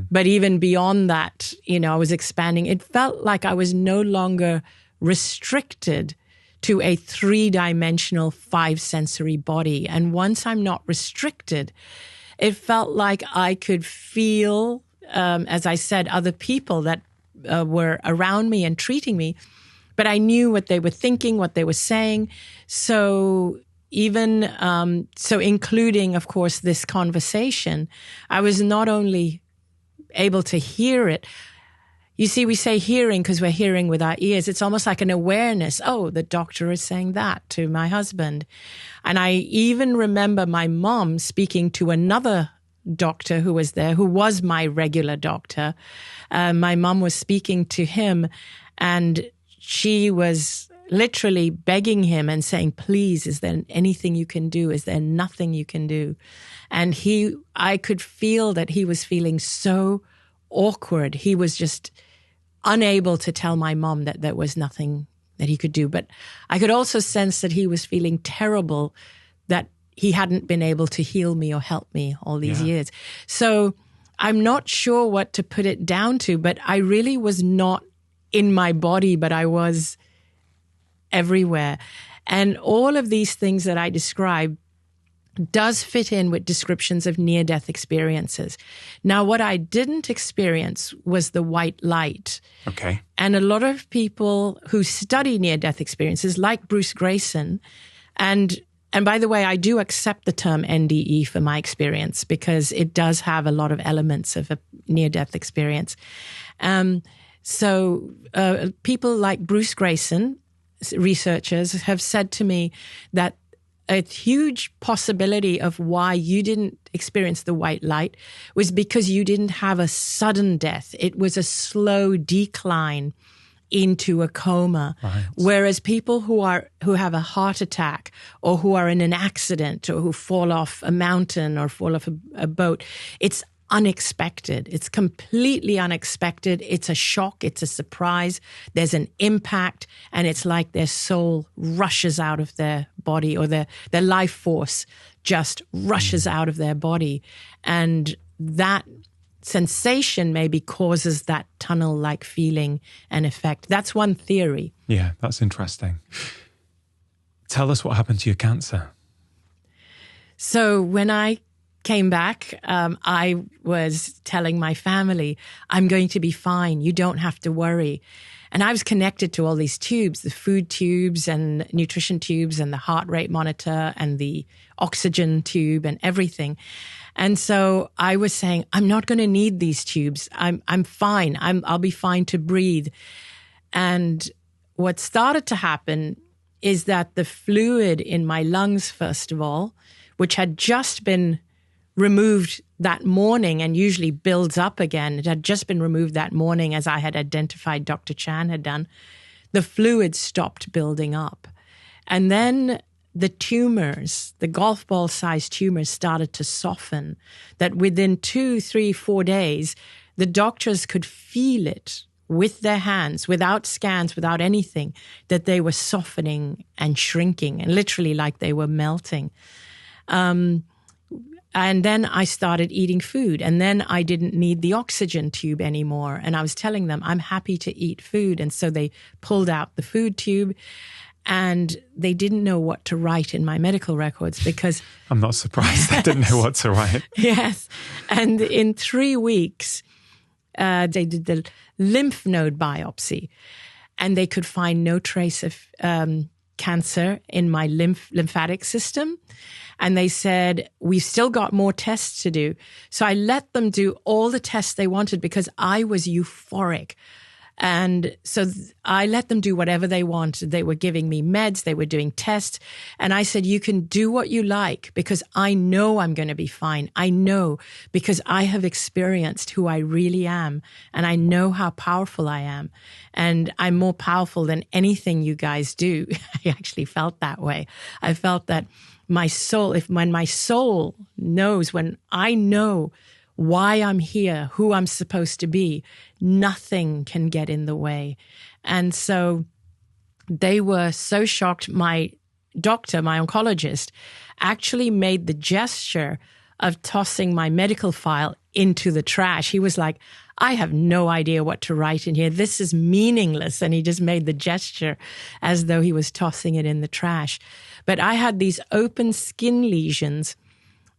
But even beyond that, I was expanding. It felt like I was no longer restricted to a 3-dimensional 5-sensory body. And once I'm not restricted, it felt like I could feel, as I said, other people that were around me and treating me, but I knew what they were thinking, what they were saying. So even, including, of course, this conversation, I was not only able to hear it. You see, we say hearing because we're hearing with our ears. It's almost like an awareness. Oh, the doctor is saying that to my husband. And I even remember my mom speaking to another doctor who was there, who was my regular doctor. My mom was speaking to him and she was literally begging him and saying, please, is there anything you can do? Is there nothing you can do? And I could feel that he was feeling so awkward. He was just unable to tell my mom that there was nothing that he could do. But I could also sense that he was feeling terrible that he hadn't been able to heal me or help me all these years. So I'm not sure what to put it down to, but I really was not in my body, but I was everywhere. And all of these things that I describe does fit in with descriptions of near-death experiences. Now, what I didn't experience was the white light. Okay. And a lot of people who study near-death experiences, like Bruce Grayson, and by the way, I do accept the term NDE for my experience because it does have a lot of elements of a near-death experience. So people like Bruce Grayson, researchers, have said to me that a huge possibility of why you didn't experience the white light was because you didn't have a sudden death. It was a slow decline into a coma. Right. Whereas people who have a heart attack or who are in an accident or who fall off a mountain or fall off a boat, it's unexpected. It's completely unexpected. It's a shock. It's a surprise. There's an impact, and it's like their soul rushes out of their body, or their life force just rushes out of their body. And that sensation maybe causes that tunnel-like feeling and effect. That's one theory. Yeah, that's interesting. Tell us what happened to your cancer. So when I came back, I was telling my family, I'm going to be fine. You don't have to worry. And I was connected to all these tubes, the food tubes and nutrition tubes and the heart rate monitor and the oxygen tube and everything. And so I was saying, I'm not going to need these tubes. I'm fine. I'll be fine to breathe. And what started to happen is that the fluid in my lungs, first of all, which had just been removed that morning and usually builds up again. It had just been removed that morning as I had identified Dr. Chan had done. The fluid stopped building up. And then the tumors, the golf ball sized tumors started to soften, that within 2, 3, 4 days, the doctors could feel it with their hands, without scans, without anything, that they were softening and shrinking and literally like they were melting. And then I started eating food, and then I didn't need the oxygen tube anymore. And I was telling them, I'm happy to eat food. And so they pulled out the food tube, and they didn't know what to write in my medical records because... I'm not surprised. They didn't know what to write. Yes. And in 3 weeks, they did the lymph node biopsy, and they could find no trace of cancer in my lymphatic system. And they said, we've still got more tests to do. So I let them do all the tests they wanted because I was euphoric. And so I let them do whatever they wanted. They were giving me meds. They were doing tests. And I said, you can do what you like because I know I'm going to be fine. I know because I have experienced who I really am. And I know how powerful I am. And I'm more powerful than anything you guys do. I actually felt that way. I felt that my soul, when my soul knows, when I know why I'm here, who I'm supposed to be, nothing can get in the way. And so they were so shocked. My doctor, my oncologist, actually made the gesture of tossing my medical file into the trash. He was like, I have no idea what to write in here. This is meaningless. And he just made the gesture as though he was tossing it in the trash. But I had these open skin lesions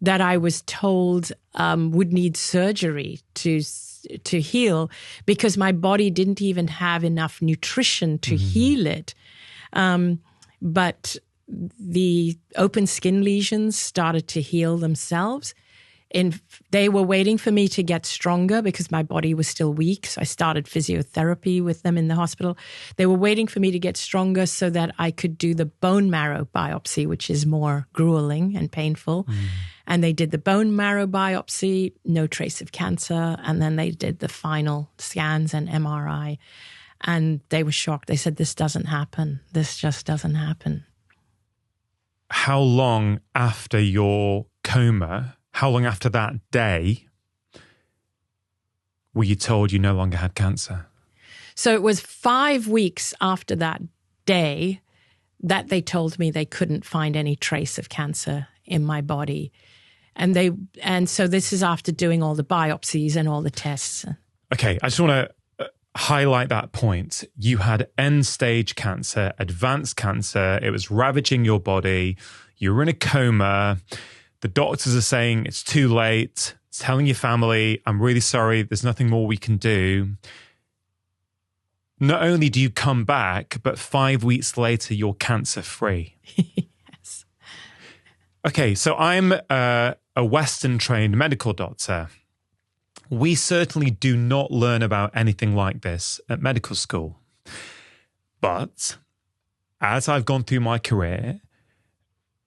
that I was told would need surgery to heal because my body didn't even have enough nutrition to heal it. But the open skin lesions started to heal themselves. They were waiting for me to get stronger because my body was still weak. So I started physiotherapy with them in the hospital. They were waiting for me to get stronger so that I could do the bone marrow biopsy, which is more grueling and painful. And they did the bone marrow biopsy, no trace of cancer. And then they did the final scans and MRI. And they were shocked. They said, this doesn't happen. This just doesn't happen. How long after your coma, how long after that day were you told you no longer had cancer? So it was 5 weeks after that day that they told me they couldn't find any trace of cancer in my body. And so this is after doing all the biopsies and all the tests. Okay, I just want to highlight that point. You had end-stage cancer, advanced cancer. It was ravaging your body. You were in a coma. The doctors are saying it's too late. It's telling your family, I'm really sorry, there's nothing more we can do. Not only do you come back, but 5 weeks later, you're cancer-free. Yes. Okay, so I'm a Western-trained medical doctor. We certainly do not learn about anything like this at medical school. But as I've gone through my career,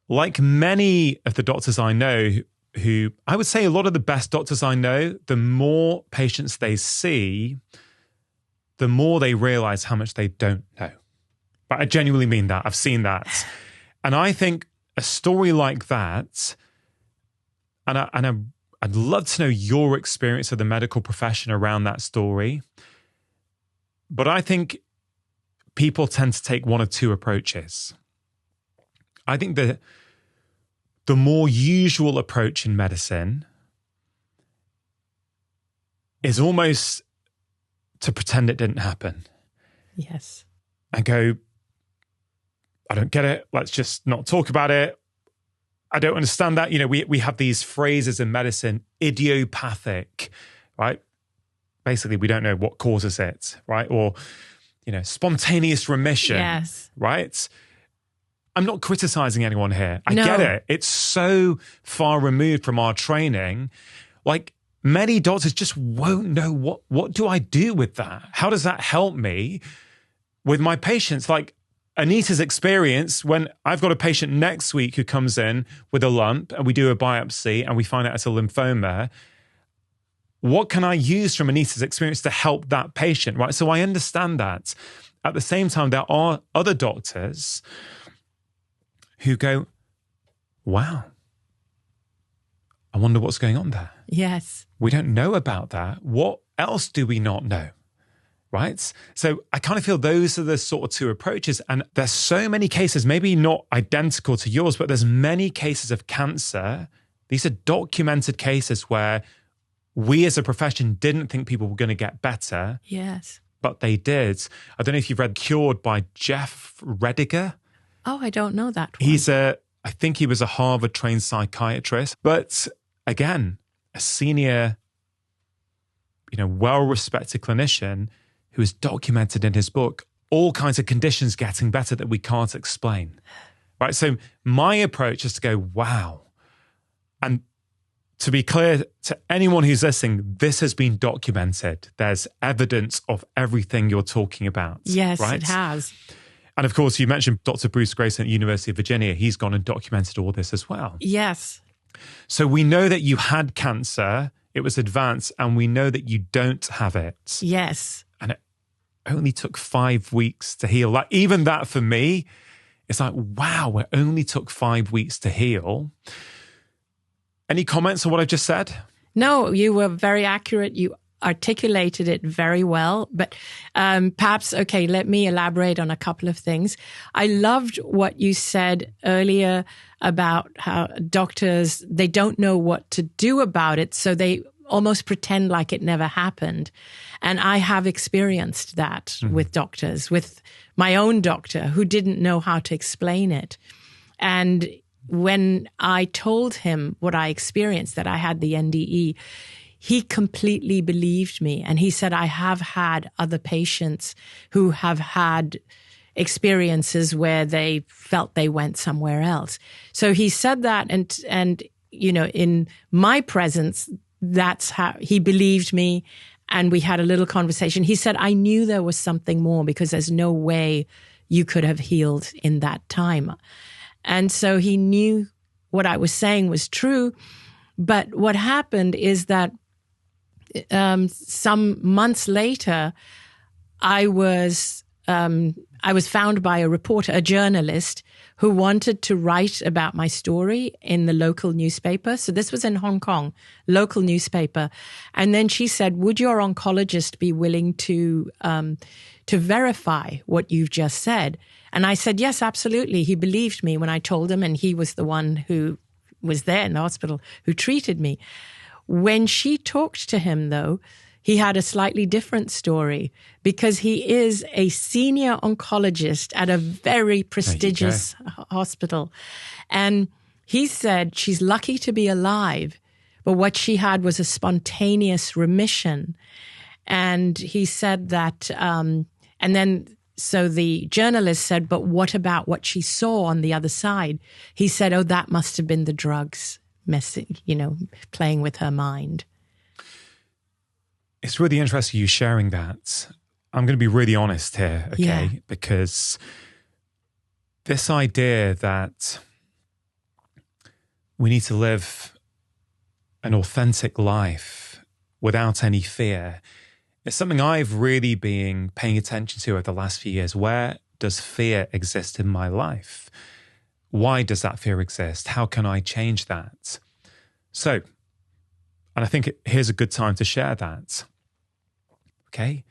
like many of the doctors I know, who I would say a lot of the best doctors I know, the more patients they see, the more they realize how much they don't know. But I genuinely mean that. I've seen that. And I think a story like that, I'd love to know your experience of the medical profession around that story. But I think people tend to take one of two approaches. I think the more usual approach in medicine is almost to pretend it didn't happen. Yes. And go, I don't get it. Let's just not talk about it. I don't understand that. We have these phrases in medicine, idiopathic, right? Basically, we don't know what causes it, right? Or, spontaneous remission, Yes. right? I'm not criticizing anyone here. I No. get it. It's so far removed from our training. Like, many doctors just won't know what do I do with that? How does that help me with my patients? Like Anita's experience, when I've got a patient next week who comes in with a lump and we do a biopsy and we find out it's a lymphoma, what can I use from Anita's experience to help that patient, right? So I understand that. At the same time, there are other doctors who go, wow, I wonder what's going on there. Yes. We don't know about that. What else do we not know? Right? So I kind of feel those are the sort of two approaches. And there's so many cases, maybe not identical to yours, but there's many cases of cancer. These are documented cases where we as a profession didn't think people were going to get better. Yes. But they did. I don't know if you've read Cured by Jeff Rediger. Oh, I don't know that one. I think he was a Harvard-trained psychiatrist. But again, a senior, well-respected clinician who has documented in his book all kinds of conditions getting better that we can't explain. Right? So my approach is to go, wow. And to be clear to anyone who's listening, this has been documented. There's evidence of everything you're talking about. Yes, right? it has. And of course, you mentioned Dr. Bruce Grayson at the University of Virginia. He's gone and documented all this as well. Yes. So we know that you had cancer, it was advanced, and we know that you don't have it. Yes. And it only took 5 weeks to heal. Like, even that for me, it's like, wow, it only took 5 weeks to heal. Any comments on what I've just said? No, you were very accurate. You articulated it very well. But perhaps, okay, let me elaborate on a couple of things. I loved what you said earlier about how doctors, they don't know what to do about it, so they almost pretend like it never happened. And I have experienced that with doctors, with my own doctor who didn't know how to explain it. And when I told him what I experienced, that I had the NDE, he completely believed me. And he said, I have had other patients who have had experiences where they felt they went somewhere else. So he said that, and in my presence, that's how he believed me. And we had a little conversation. He said, I knew there was something more because there's no way you could have healed in that time. And so he knew what I was saying was true. But what happened is that some months later, I was found by a reporter, a journalist, who wanted to write about my story in the local newspaper. So this was in Hong Kong, local newspaper. And then she said, would your oncologist be willing to verify what you've just said? And I said, yes, absolutely. He believed me when I told him, and he was the one who was there in the hospital who treated me. When she talked to him, though, he had a slightly different story because he is a senior oncologist at a very prestigious hospital. And he said she's lucky to be alive, but what she had was a spontaneous remission. And he said that, so the journalist said, but what about what she saw on the other side? He said, oh, that must have been the drugs playing with her mind. It's really interesting you sharing that. I'm going to be really honest here, okay? Yeah. Because this idea that we need to live an authentic life without any fear is something I've really been paying attention to over the last few years. Where does fear exist in my life? Why does that fear exist? How can I change that? So, and I think here's a good time to share that. Okay.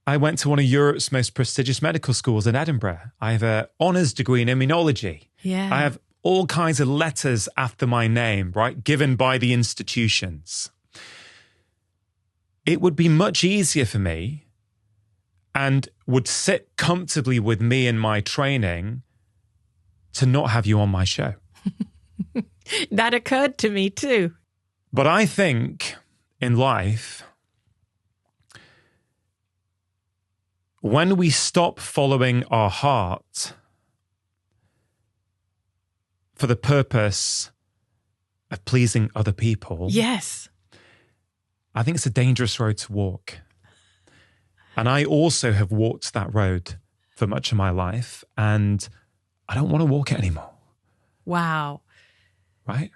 I went to one of Europe's most prestigious medical schools in Edinburgh. I have an honours degree in immunology. Yeah. I have all kinds of letters after my name, right? Given by the institutions. It would be much easier for me and would sit comfortably with me in my training to not have you on my show. That occurred to me too. But I think in life, when we stop following our heart for the purpose of pleasing other people, yes, I think it's a dangerous road to walk. And I also have walked that road for much of my life, and I don't want to walk it anymore. Wow. Right?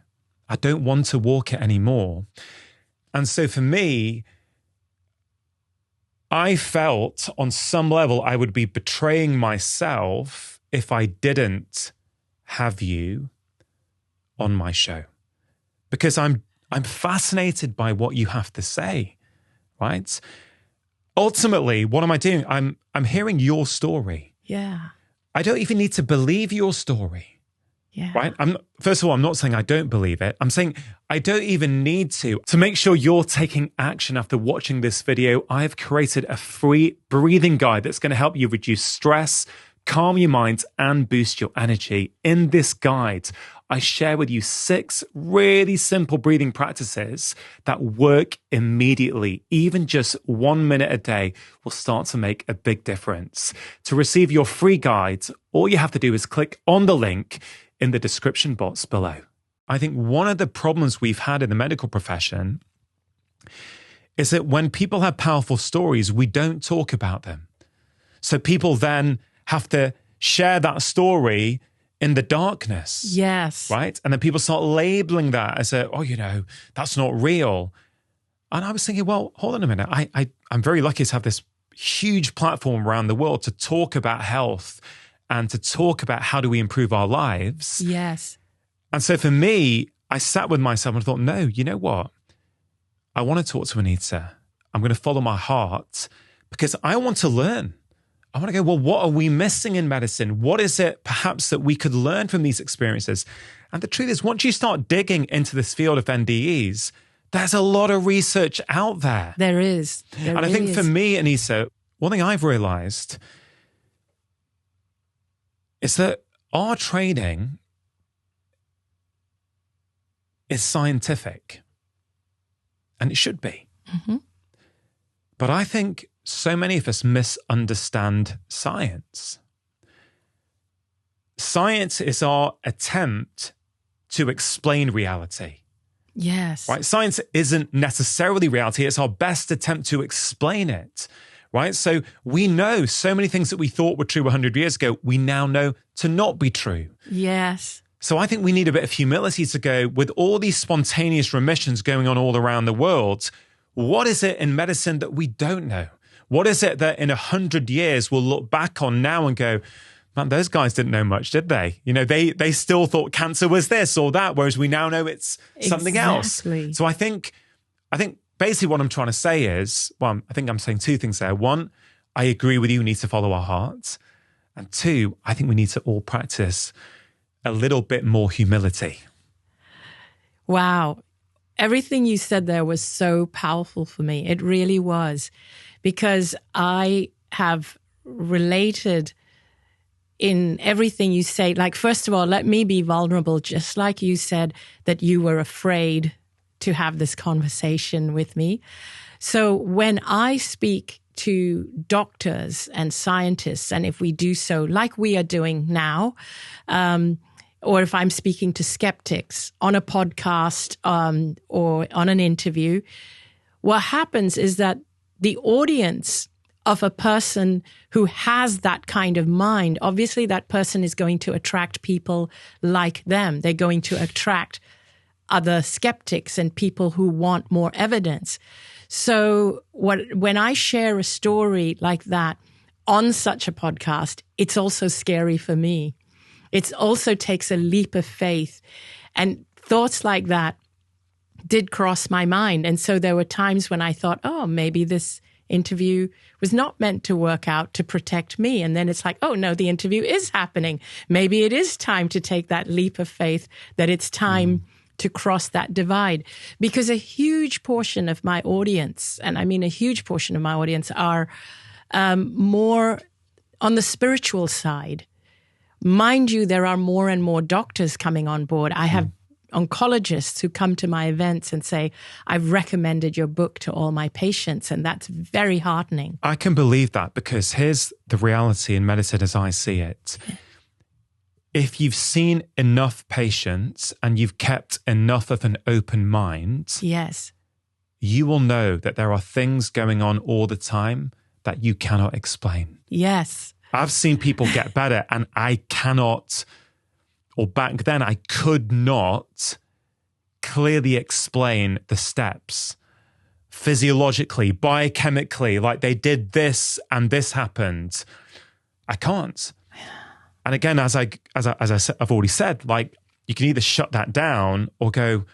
I don't want to walk it anymore. And so for me, I felt on some level I would be betraying myself if I didn't have you on my show. Because I'm fascinated by what you have to say, right? Ultimately, what am I doing? I'm hearing your story. Yeah. I don't even need to believe your story. Yeah. Right? First of all, I'm not saying I don't believe it. I'm saying I don't even need to. To make sure you're taking action after watching this video, I've created a free breathing guide that's going to help you reduce stress, calm your mind, and boost your energy. In this guide, I share with you 6 really simple breathing practices that work immediately. Even just 1 minute a day will start to make a big difference. To receive your free guide, all you have to do is click on the link in the description box below. I think one of the problems we've had in the medical profession is that when people have powerful stories, we don't talk about them. So people then have to share that story in the darkness. Yes. Right? And then people start labeling that as that's not real. And I was thinking, well, hold on a minute. I'm very lucky to have this huge platform around the world to talk about health and to talk about how do we improve our lives. Yes. And so for me, I sat with myself and thought, no, you know what? I want to talk to Anita. I'm going to follow my heart because I want to learn. I want to go, well, what are we missing in medicine? What is it perhaps that we could learn from these experiences? And the truth is, once you start digging into this field of NDEs, there's a lot of research out there. There is. And I think for me, Anita, one thing I've realized is that our training is scientific, and it should be. Mm-hmm. But I think so many of us misunderstand science. Science is our attempt to explain reality. Yes. Right? Science isn't necessarily reality. It's our best attempt to explain it. Right? So we know so many things that we thought were true 100 years ago, we now know to not be true. Yes. So I think we need a bit of humility to go, with all these spontaneous remissions going on all around the world, what is it in medicine that we don't know? What is it that in 100 years we'll look back on now and go, man, those guys didn't know much, did they? You know, they still thought cancer was this or that, whereas we now know it's something else. So I think basically what I'm trying to say is, well, I think I'm saying 2 things there. 1, I agree with you, we need to follow our hearts. And 2, I think we need to all practice a little bit more humility. Wow. Everything you said there was so powerful for me. It really was. Because I have related in everything you say. Like, first of all, let me be vulnerable, just like you said that you were afraid to have this conversation with me. So when I speak to doctors and scientists, and if we do so like we are doing now, or if I'm speaking to skeptics on a podcast or on an interview, what happens is that the audience of a person who has that kind of mind, obviously that person is going to attract people like them. They're going to attract other skeptics and people who want more evidence. So when I share a story like that on such a podcast, it's also scary for me. It also takes a leap of faith. And thoughts like that did cross my mind. And so there were times when I thought, oh, maybe this interview was not meant to work out to protect me. And then it's like, oh, no, the interview is happening. Maybe it is time to take that leap of faith, that it's time to cross that divide. Because a huge portion of my audience, and I mean a huge portion of my audience, are more on the spiritual side. Mind you, there are more and more doctors coming on board. I have oncologists who come to my events and say, I've recommended your book to all my patients. And that's very heartening. I can believe that, because here's the reality in medicine as I see it. If you've seen enough patients and you've kept enough of an open mind, yes, you will know that there are things going on all the time that you cannot explain. Yes. I've seen people get better, and I cannot, or back then I could not clearly explain the steps physiologically, biochemically, like they did this and this happened. I can't. And again, as I've already said, like, you can either shut that down or go,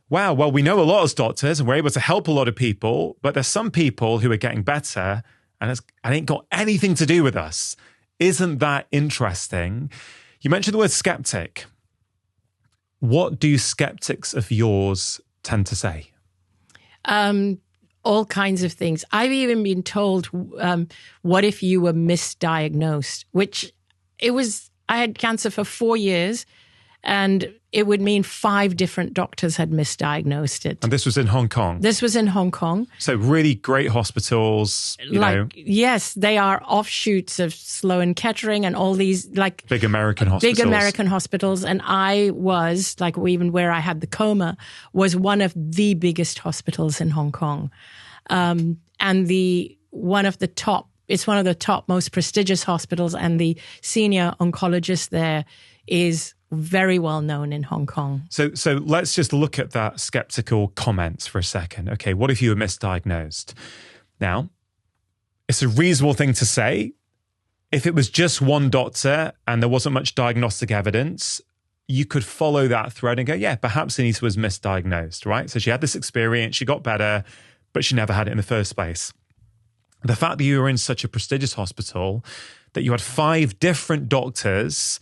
wow, well, we know a lot as doctors and we're able to help a lot of people, but there's some people who are getting better and it ain't got anything to do with us. Isn't that interesting? You mentioned the word skeptic. What do skeptics of yours tend to say? All kinds of things. I've even been told, what if you were misdiagnosed? I had cancer for 4 years, and it would mean 5 different doctors had misdiagnosed it. And this was in Hong Kong? This was in Hong Kong. So really great hospitals, you know. Yes, they are offshoots of Sloan Kettering and all these big American hospitals. And I was, even where I had the coma, was one of the biggest hospitals in Hong Kong. And it's one of the top most prestigious hospitals, and the senior oncologist there is very well known in Hong Kong. So let's just look at that skeptical comments for a second. Okay, what if you were misdiagnosed? Now, it's a reasonable thing to say. If it was just one doctor and there wasn't much diagnostic evidence, you could follow that thread and go, yeah, perhaps Anita was misdiagnosed, right? So she had this experience, she got better, but she never had it in the first place. The fact that you were in such a prestigious hospital that you had 5 different doctors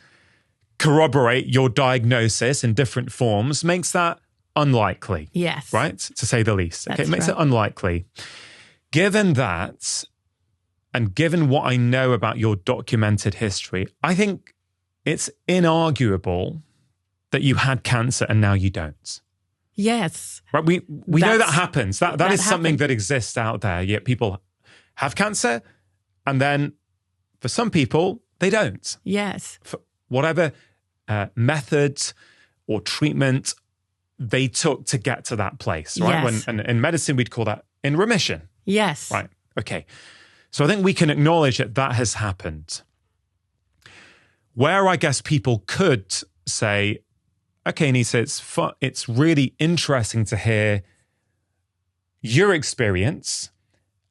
corroborate your diagnosis in different forms makes that unlikely. Yes. Right? To say the least. Okay, That's it makes right. it unlikely. Given that, and given what I know about your documented history, I think it's inarguable that you had cancer and now you don't. Yes. Right? We know that happens. That is something happened. that exists out there. Yet people have cancer, and then for some people, they don't. Yes. For whatever methods or treatment they took to get to that place, right? Yes. And in medicine, we'd call that in remission. Yes. Right. Okay. So I think we can acknowledge that has happened. Where I guess people could say, okay, Anita, it's really interesting to hear your experience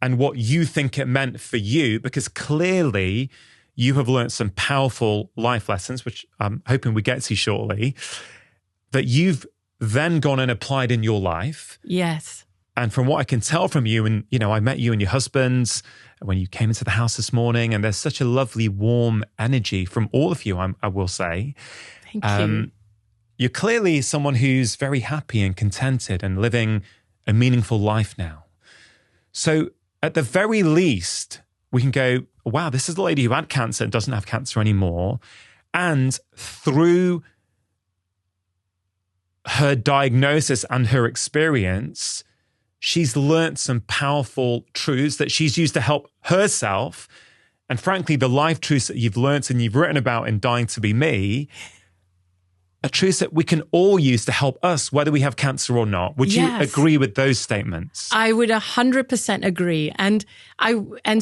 and what you think it meant for you, because clearly you have learned some powerful life lessons, which I'm hoping we get to shortly, that you've then gone and applied in your life. Yes. And from what I can tell from you, and I met you and your husband when you came into the house this morning, and there's such a lovely, warm energy from all of you, I will say. Thank you. You're clearly someone who's very happy and contented and living a meaningful life now. So at the very least, we can go, wow, this is the lady who had cancer and doesn't have cancer anymore. And through her diagnosis and her experience, she's learnt some powerful truths that she's used to help herself. And frankly, the life truths that you've learnt and you've written about in Dying to Be Me are truths that we can all use to help us, whether we have cancer or not. Would you agree with those statements? I would 100% agree. And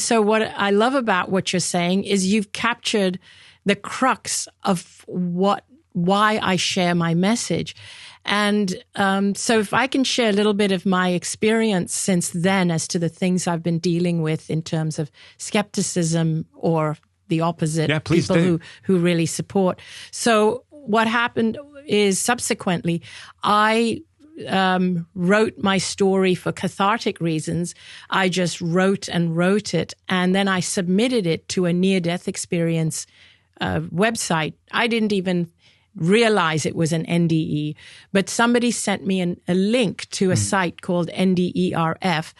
so what I love about what you're saying is you've captured the crux of why I share my message. And so if I can share a little bit of my experience since then as to the things I've been dealing with in terms of skepticism or the opposite, people who really support. So what happened is subsequently, I wrote my story for cathartic reasons. I just wrote it, and then I submitted it to a near-death experience website. I didn't even realize it was an NDE, but somebody sent me a link to a site called NDERF,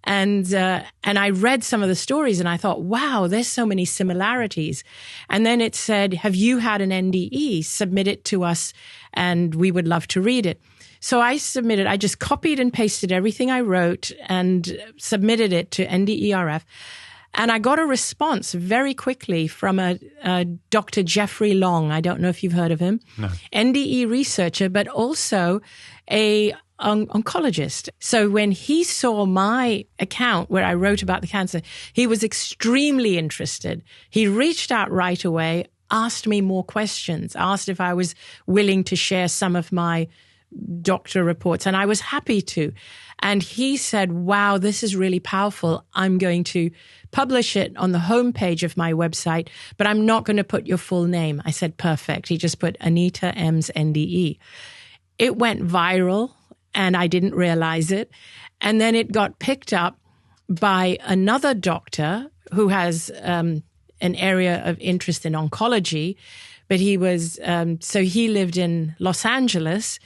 And I read some of the stories and I thought, wow, there's so many similarities. And then it said, have you had an NDE? Submit it to us and we would love to read it. So I submitted, I just copied and pasted everything I wrote and submitted it to NDERF. And I got a response very quickly from a Dr. Jeffrey Long. I don't know if you've heard of him. No. NDE researcher, but also a oncologist. So when he saw my account where I wrote about the cancer, he was extremely interested. He reached out right away, asked me more questions, asked if I was willing to share some of my doctor reports, and I was happy to. And he said, wow, this is really powerful. I'm going to publish it on the homepage of my website, but I'm not going to put your full name. I said, perfect. He just put Anita M's NDE. It went viral and I didn't realize it. And then it got picked up by another doctor who has an area of interest in oncology, but he was, so he lived in Los Angeles.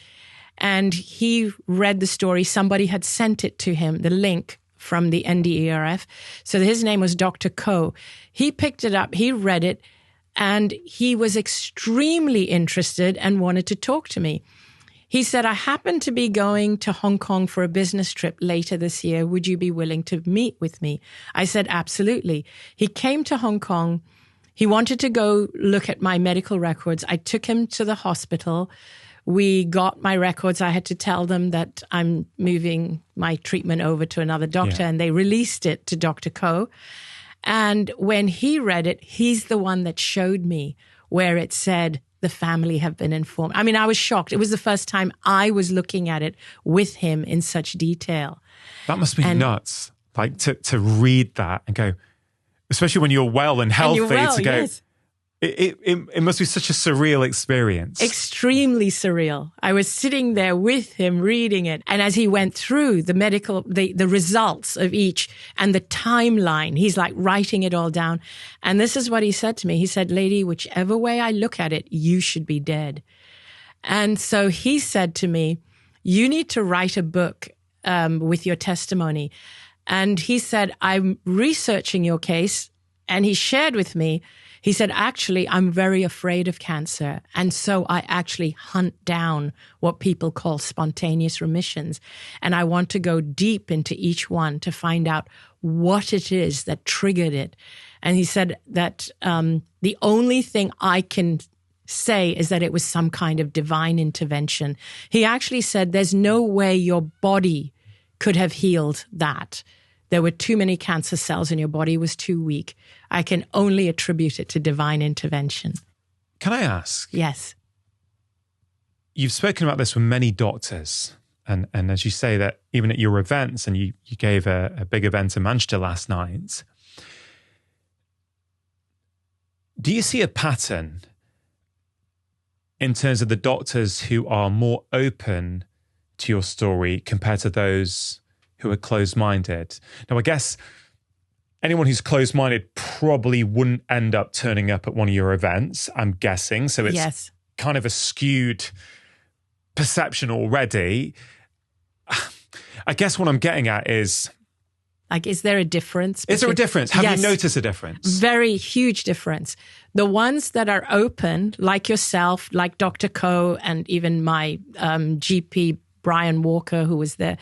And he read the story. Somebody had sent it to him, the link from the NDERF. So his name was Dr. Ko. He picked it up, he read it, and he was extremely interested and wanted to talk to me. He said, I happen to be going to Hong Kong for a business trip later this year. Would you be willing to meet with me? I said, absolutely. He came to Hong Kong. He wanted to go look at my medical records. I took him to the hospital. We got my records. I had to tell them that I'm moving my treatment over to another doctor, and they released it to Dr. Ko. And when he read it, he's the one that showed me where it said the family have been informed. I mean, I was shocked. It was the first time I was looking at it with him in such detail. That must be nuts. Like to read that and go, especially when you're well and healthy, to go, yes. It must be such a surreal experience. Extremely surreal. I was sitting there with him reading it. And as he went through the medical, the results of each and the timeline, he's like writing it all down. And this is what he said to me. He said, lady, whichever way I look at it, you should be dead. And so he said to me, you need to write a book with your testimony. And he said, I'm researching your case. And he shared with me, he said, actually, I'm very afraid of cancer. And so I actually hunt down what people call spontaneous remissions. And I want to go deep into each one to find out what it is that triggered it. And he said that the only thing I can say is that it was some kind of divine intervention. He actually said there's no way your body could have healed that. There were too many cancer cells and your body was too weak. I can only attribute it to divine intervention. Can I ask? Yes. You've spoken about this with many doctors. And as you say that even at your events, and you gave a big event in Manchester last night, do you see a pattern in terms of the doctors who are more open to your story compared to those who are closed-minded? Now, I guess anyone who's closed-minded probably wouldn't end up turning up at one of your events, I'm guessing. So it's kind of a skewed perception already. I guess what I'm getting at is... Like, is there a difference? Is there a difference? Have you noticed a difference? Very huge difference. The ones that are open, like yourself, like Dr. Ko, and even my GP, Brian Walker, who was there,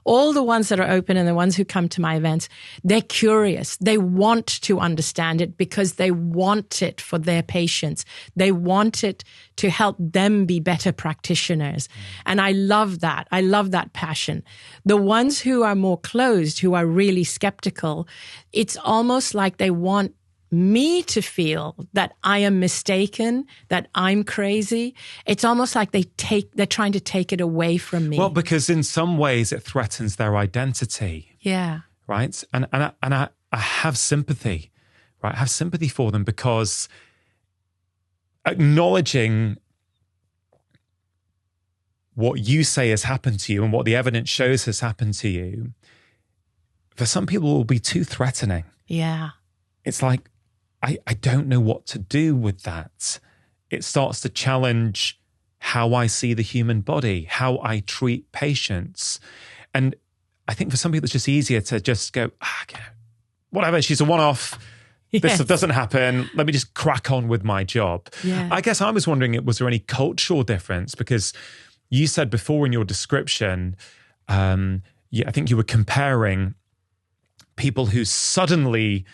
all the ones that are open and the ones who come to my events, they're curious. They want to understand it because they want it for their patients. They want it to help them be better practitioners. And I love that. I love that passion. The ones who are more closed, who are really skeptical, it's almost like they want me to feel that I am mistaken, that I'm crazy. It's almost like they're trying to take it away from me. Well, because in some ways it threatens their identity. Yeah. Right? And I have sympathy, right? I have sympathy for them because acknowledging what you say has happened to you and what the evidence shows has happened to you, for some people will be too threatening. Yeah. It's like, I don't know what to do with that. It starts to challenge how I see the human body, how I treat patients. And I think for some people, it's just easier to just go, whatever, she's a one-off. This Yes. stuff doesn't happen. Let me just crack on with my job. Yeah. I guess I was wondering, was there any cultural difference? Because you said before in your description, I think you were comparing people who suddenly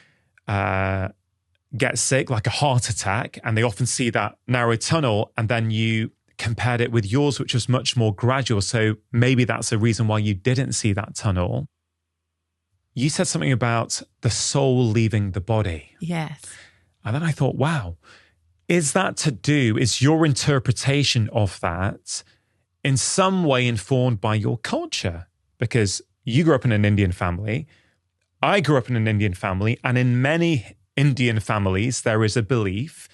get sick, like a heart attack, and they often see that narrow tunnel, and then you compared it with yours, which was much more gradual. So maybe that's a reason why you didn't see that tunnel. You said something about the soul leaving the body. Yes. And then I thought, wow, is your interpretation of that in some way informed by your culture? Because you grew up in an Indian family. I grew up in an Indian family. And in many Indian families, there is a belief,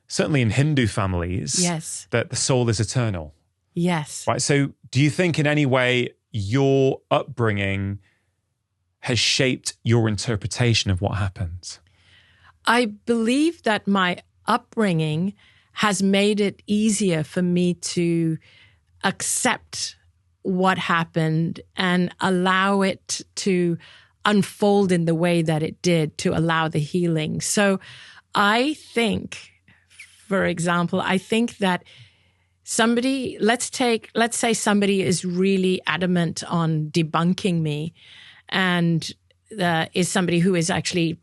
certainly in Hindu families, Yes. that the soul is eternal. Yes. Right. So do you think in any way your upbringing has shaped your interpretation of what happens? I believe that my upbringing has made it easier for me to accept what happened and allow it to unfold in the way that it did, to allow the healing. So I think, for example, that let's say somebody is really adamant on debunking me and is somebody who is actually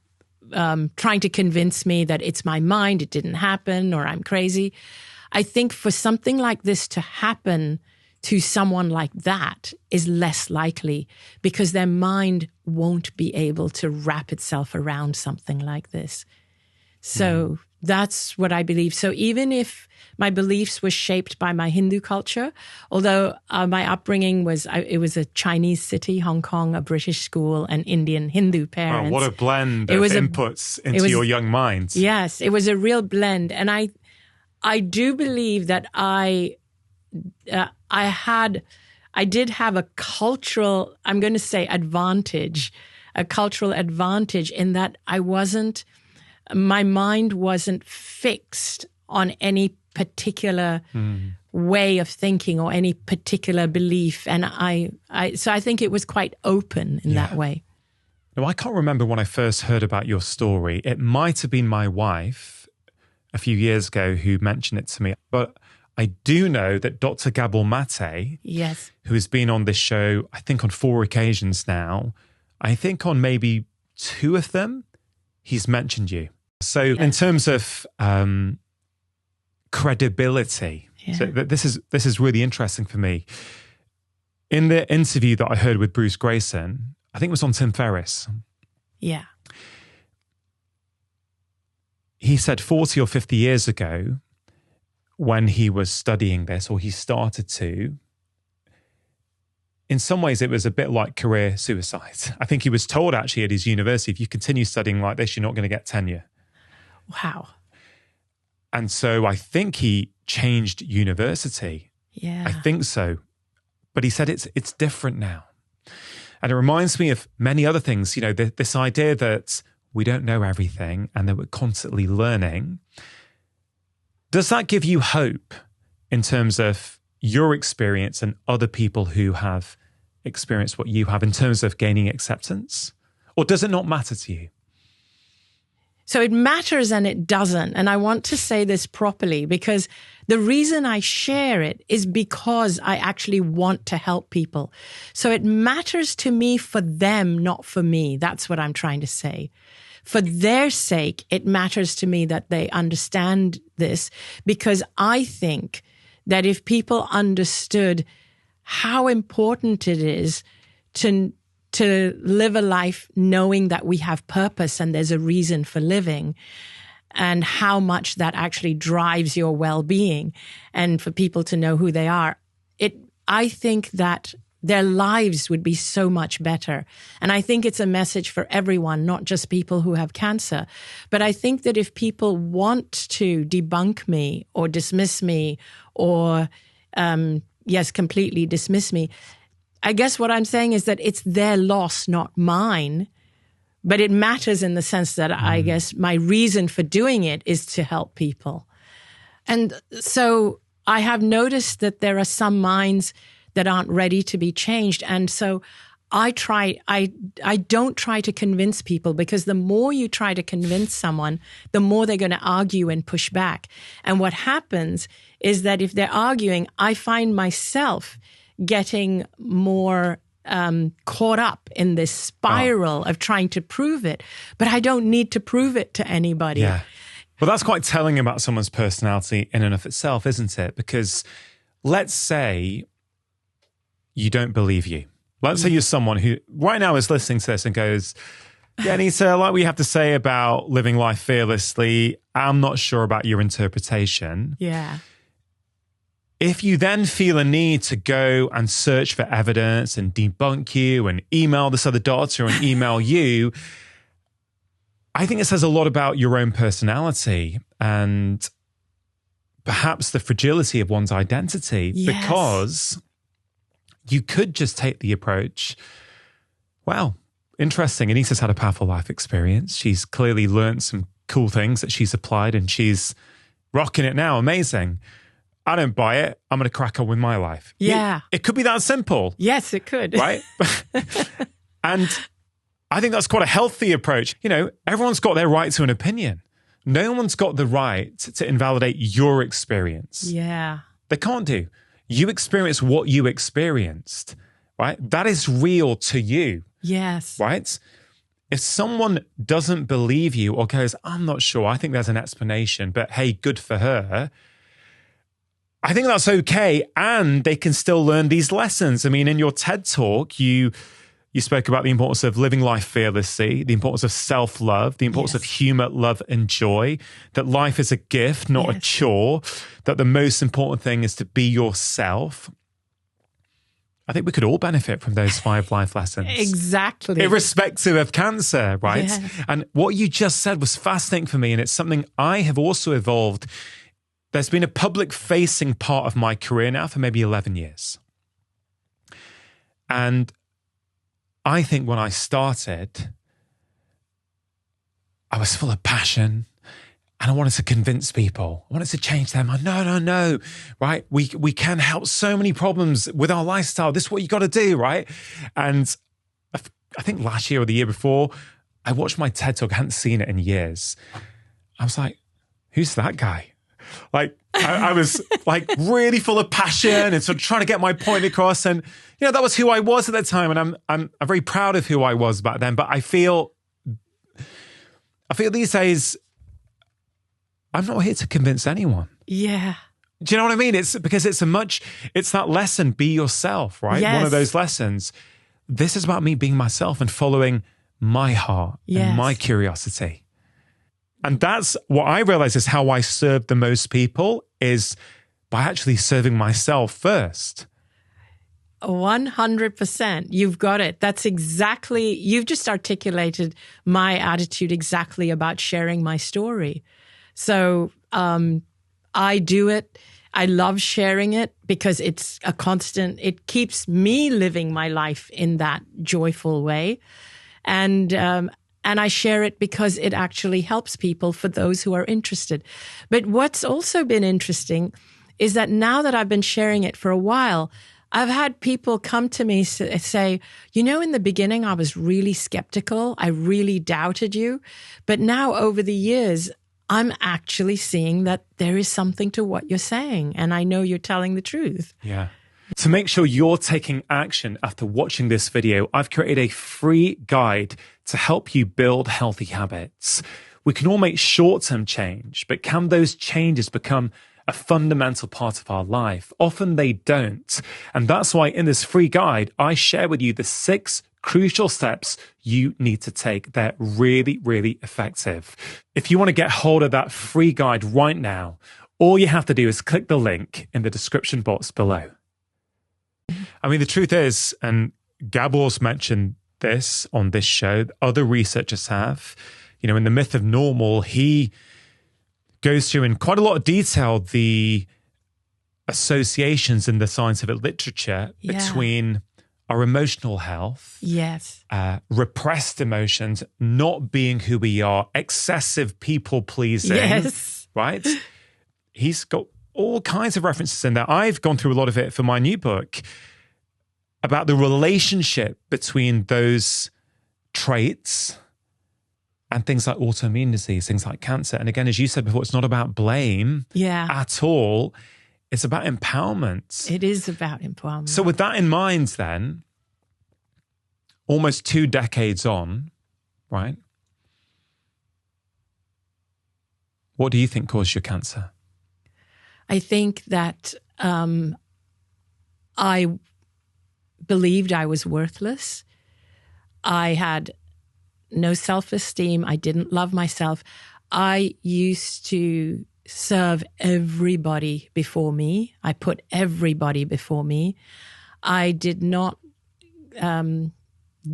trying to convince me that it's my mind, it didn't happen, or I'm crazy. I think for something like this to happen to someone like that is less likely because their mind won't be able to wrap itself around something like this. So that's what I believe. So even if my beliefs were shaped by my Hindu culture, although my upbringing was a Chinese city, Hong Kong, a British school, and Indian Hindu parents. Wow, what a blend of inputs into your young minds. Yes, it was a real blend. And I do believe that I did have a cultural, I'm going to say advantage, a cultural advantage in that my mind wasn't fixed on any particular way of thinking or any particular belief. And so I think it was quite open in that way. Now, I can't remember when I first heard about your story. It might have been my wife a few years ago who mentioned it to me. But I do know that Dr. Gabor Mate, yes, who has been on this show, I think on 4 occasions now, I think on maybe 2 of them, he's mentioned you. So in terms of credibility, so this is really interesting for me. In the interview that I heard with Bruce Grayson, I think it was on Tim Ferriss. Yeah. He said 40 or 50 years ago, when he was studying this, or he started to, in some ways it was a bit like career suicide. I think he was told actually at his university, if you continue studying like this, you're not going to get tenure. Wow. And so I think he changed university. Yeah. I think so. But he said it's different now. And it reminds me of many other things, this idea that we don't know everything and that we're constantly learning. Does that give you hope in terms of your experience and other people who have experienced what you have in terms of gaining acceptance? Or does it not matter to you? So it matters and it doesn't. And I want to say this properly because the reason I share it is because I actually want to help people. So it matters to me for them, not for me. That's what I'm trying to say. For their sake, it matters to me that they understand this because I think that if people understood how important it is to live a life knowing that we have purpose and there's a reason for living and how much that actually drives your well-being and for people to know who they are, I think that their lives would be so much better. And I think it's a message for everyone, not just people who have cancer. But I think that if people want to debunk me or dismiss me or, completely dismiss me, I guess what I'm saying is that it's their loss, not mine. But it matters in the sense that I guess my reason for doing it is to help people. And so I have noticed that there are some minds that aren't ready to be changed. And so I don't try to convince people, because the more you try to convince someone, the more they're going to argue and push back. And what happens is that if they're arguing, I find myself getting more caught up in this spiral of trying to prove it. But I don't need to prove it to anybody. Yeah. Well, that's quite telling about someone's personality in and of itself, isn't it? Because let's say you don't believe you. Let's say you're someone who right now is listening to this and goes, yeah, Anita, like we have to say about living life fearlessly, I'm not sure about your interpretation. Yeah. If you then feel a need to go and search for evidence and debunk you and email this other doctor and email you, I think it says a lot about your own personality and perhaps the fragility of one's identity. Yes. Because you could just take the approach, wow, interesting. Anita's had a powerful life experience. She's clearly learned some cool things that she's applied and she's rocking it now. Amazing. I don't buy it. I'm going to crack on with my life. Yeah. It could be that simple. Yes, it could. Right? And I think that's quite a healthy approach. You know, everyone's got their right to an opinion. No one's got the right to invalidate your experience. Yeah. They can't do. You experience what you experienced, right? That is real to you. Yes. Right? If someone doesn't believe you or goes, I'm not sure, I think there's an explanation, but hey, good for her, I think that's okay. And they can still learn these lessons. I mean, in your TED talk, you spoke about the importance of living life fearlessly, the importance of self-love, the importance of humor, love, and joy, that life is a gift, not a chore, that the most important thing is to be yourself. I think we could all benefit from those 5 life lessons. Exactly. Irrespective of cancer, right? Yes. And what you just said was fascinating for me, and it's something I have also evolved. There's been a public-facing part of my career now for maybe 11 years. And I think when I started, I was full of passion and I wanted to convince people. I wanted to change them. No, right? We can help so many problems with our lifestyle. This is what you got to do, right? And I think last year or the year before, I watched my TED Talk. I hadn't seen it in years. I was like, who's that guy? Like, I was like really full of passion and sort of trying to get my point across. And, you know, that was who I was at that time. And I'm very proud of who I was back then. But I feel these days, I'm not here to convince anyone. Yeah. Do you know what I mean? It's because it's that lesson, be yourself, right? Yes. One of those lessons. This is about me being myself and following my heart and my curiosity. And that's what I realize is how I serve the most people, is by actually serving myself first. 100%. You've got it. That's exactly, you've just articulated my attitude exactly about sharing my story. So I do it. I love sharing it because it's a constant, it keeps me living my life in that joyful way. And I share it because it actually helps people, for those who are interested. But what's also been interesting is that now that I've been sharing it for a while, I've had people come to me say, you know, in the beginning, I was really skeptical. I really doubted you. But now over the years, I'm actually seeing that there is something to what you're saying. And I know you're telling the truth. Yeah. To make sure you're taking action after watching this video, I've created a free guide to help you build healthy habits. We can all make short-term change, but can those changes become a fundamental part of our life? Often they don't. And that's why in this free guide, I share with you the 6 crucial steps you need to take. They're really, really effective. If you want to get hold of that free guide right now, all you have to do is click the link in the description box below. I mean, the truth is, and Gabor's mentioned this on this show, other researchers have, you know, in The Myth of Normal, he goes through in quite a lot of detail the associations in the scientific literature between our emotional health, repressed emotions, not being who we are, excessive people pleasing, right? He's got all kinds of references in there. I've gone through a lot of it for my new book. about the relationship between those traits and things like autoimmune disease, things like cancer. And again, as you said before, it's not about blame at all. It's about empowerment. It is about empowerment. So with that in mind then, almost 2 decades on, right? What do you think caused your cancer? I think that I believed I was worthless. I had no self-esteem. I didn't love myself. I used to serve everybody before me. I put everybody before me. I did not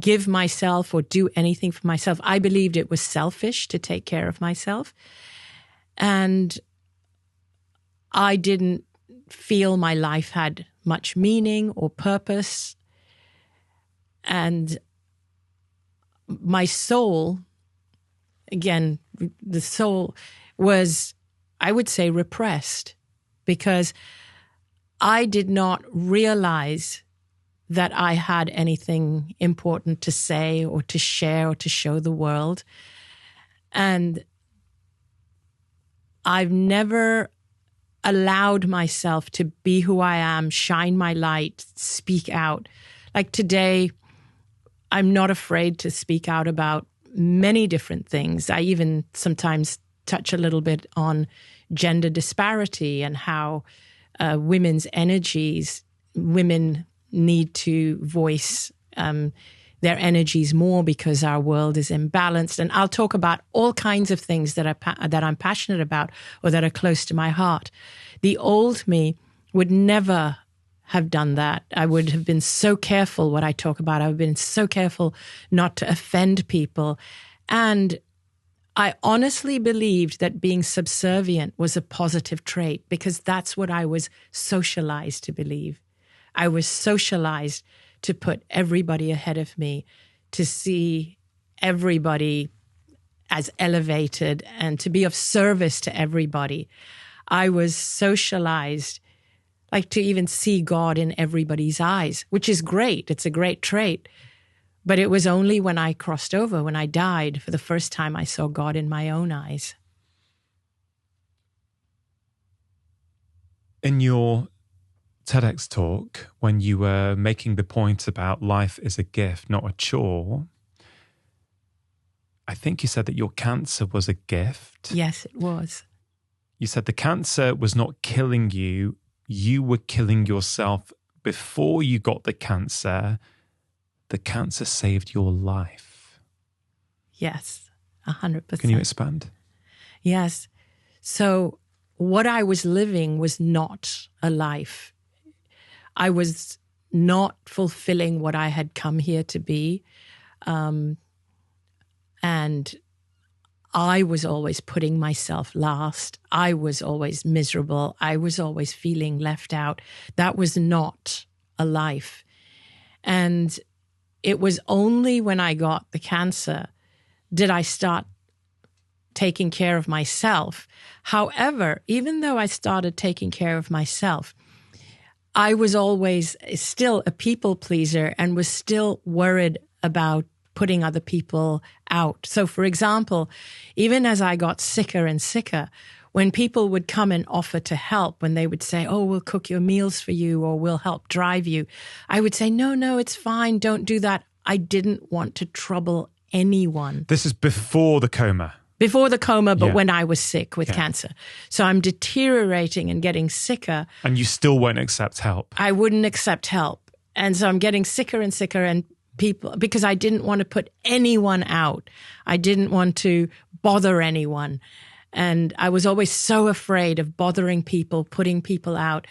give myself or do anything for myself. I believed it was selfish to take care of myself. And I didn't feel my life had much meaning or purpose. And my soul, again, the soul was, I would say, repressed, because I did not realize that I had anything important to say or to share or to show the world. And I've never allowed myself to be who I am, shine my light, speak out. Like today, I'm not afraid to speak out about many different things. I even sometimes touch a little bit on gender disparity and how women's energies, women need to voice their energies more because our world is imbalanced. And I'll talk about all kinds of things that I'm passionate about or that are close to my heart. The old me would never have done that. I would have been so careful what I talk about. I would have been so careful not to offend people. And I honestly believed that being subservient was a positive trait, because that's what I was socialized to believe. I was socialized to put everybody ahead of me, to see everybody as elevated and to be of service to everybody. I was socialized like to even see God in everybody's eyes, which is great. It's a great trait. But it was only when I crossed over, when I died, for the first time I saw God in my own eyes. In your TEDx talk, when you were making the point about life is a gift, not a chore, I think you said that your cancer was a gift. Yes, it was. You said the cancer was not killing you. You were killing yourself before you got the cancer. The cancer saved your life. Yes, 100%. Can you expand? Yes. So what I was living was not a life. I was not fulfilling what I had come here to be. And I was always putting myself last. I was always miserable. I was always feeling left out. That was not a life. And it was only when I got the cancer did I start taking care of myself. However, even though I started taking care of myself, I was always still a people pleaser and was still worried about putting other people out. So, for example, even as I got sicker and sicker, when people would come and offer to help, when they would say, oh, we'll cook your meals for you or we'll help drive you, I would say, no, it's fine. Don't do that. I didn't want to trouble anyone. This is before the coma. Before the coma, but when I was sick with cancer. So I'm deteriorating and getting sicker. And you still won't accept help. I wouldn't accept help. And so I'm getting sicker and sicker, and people, because I didn't want to put anyone out. I didn't want to bother anyone. And I was always so afraid of bothering people, putting people out.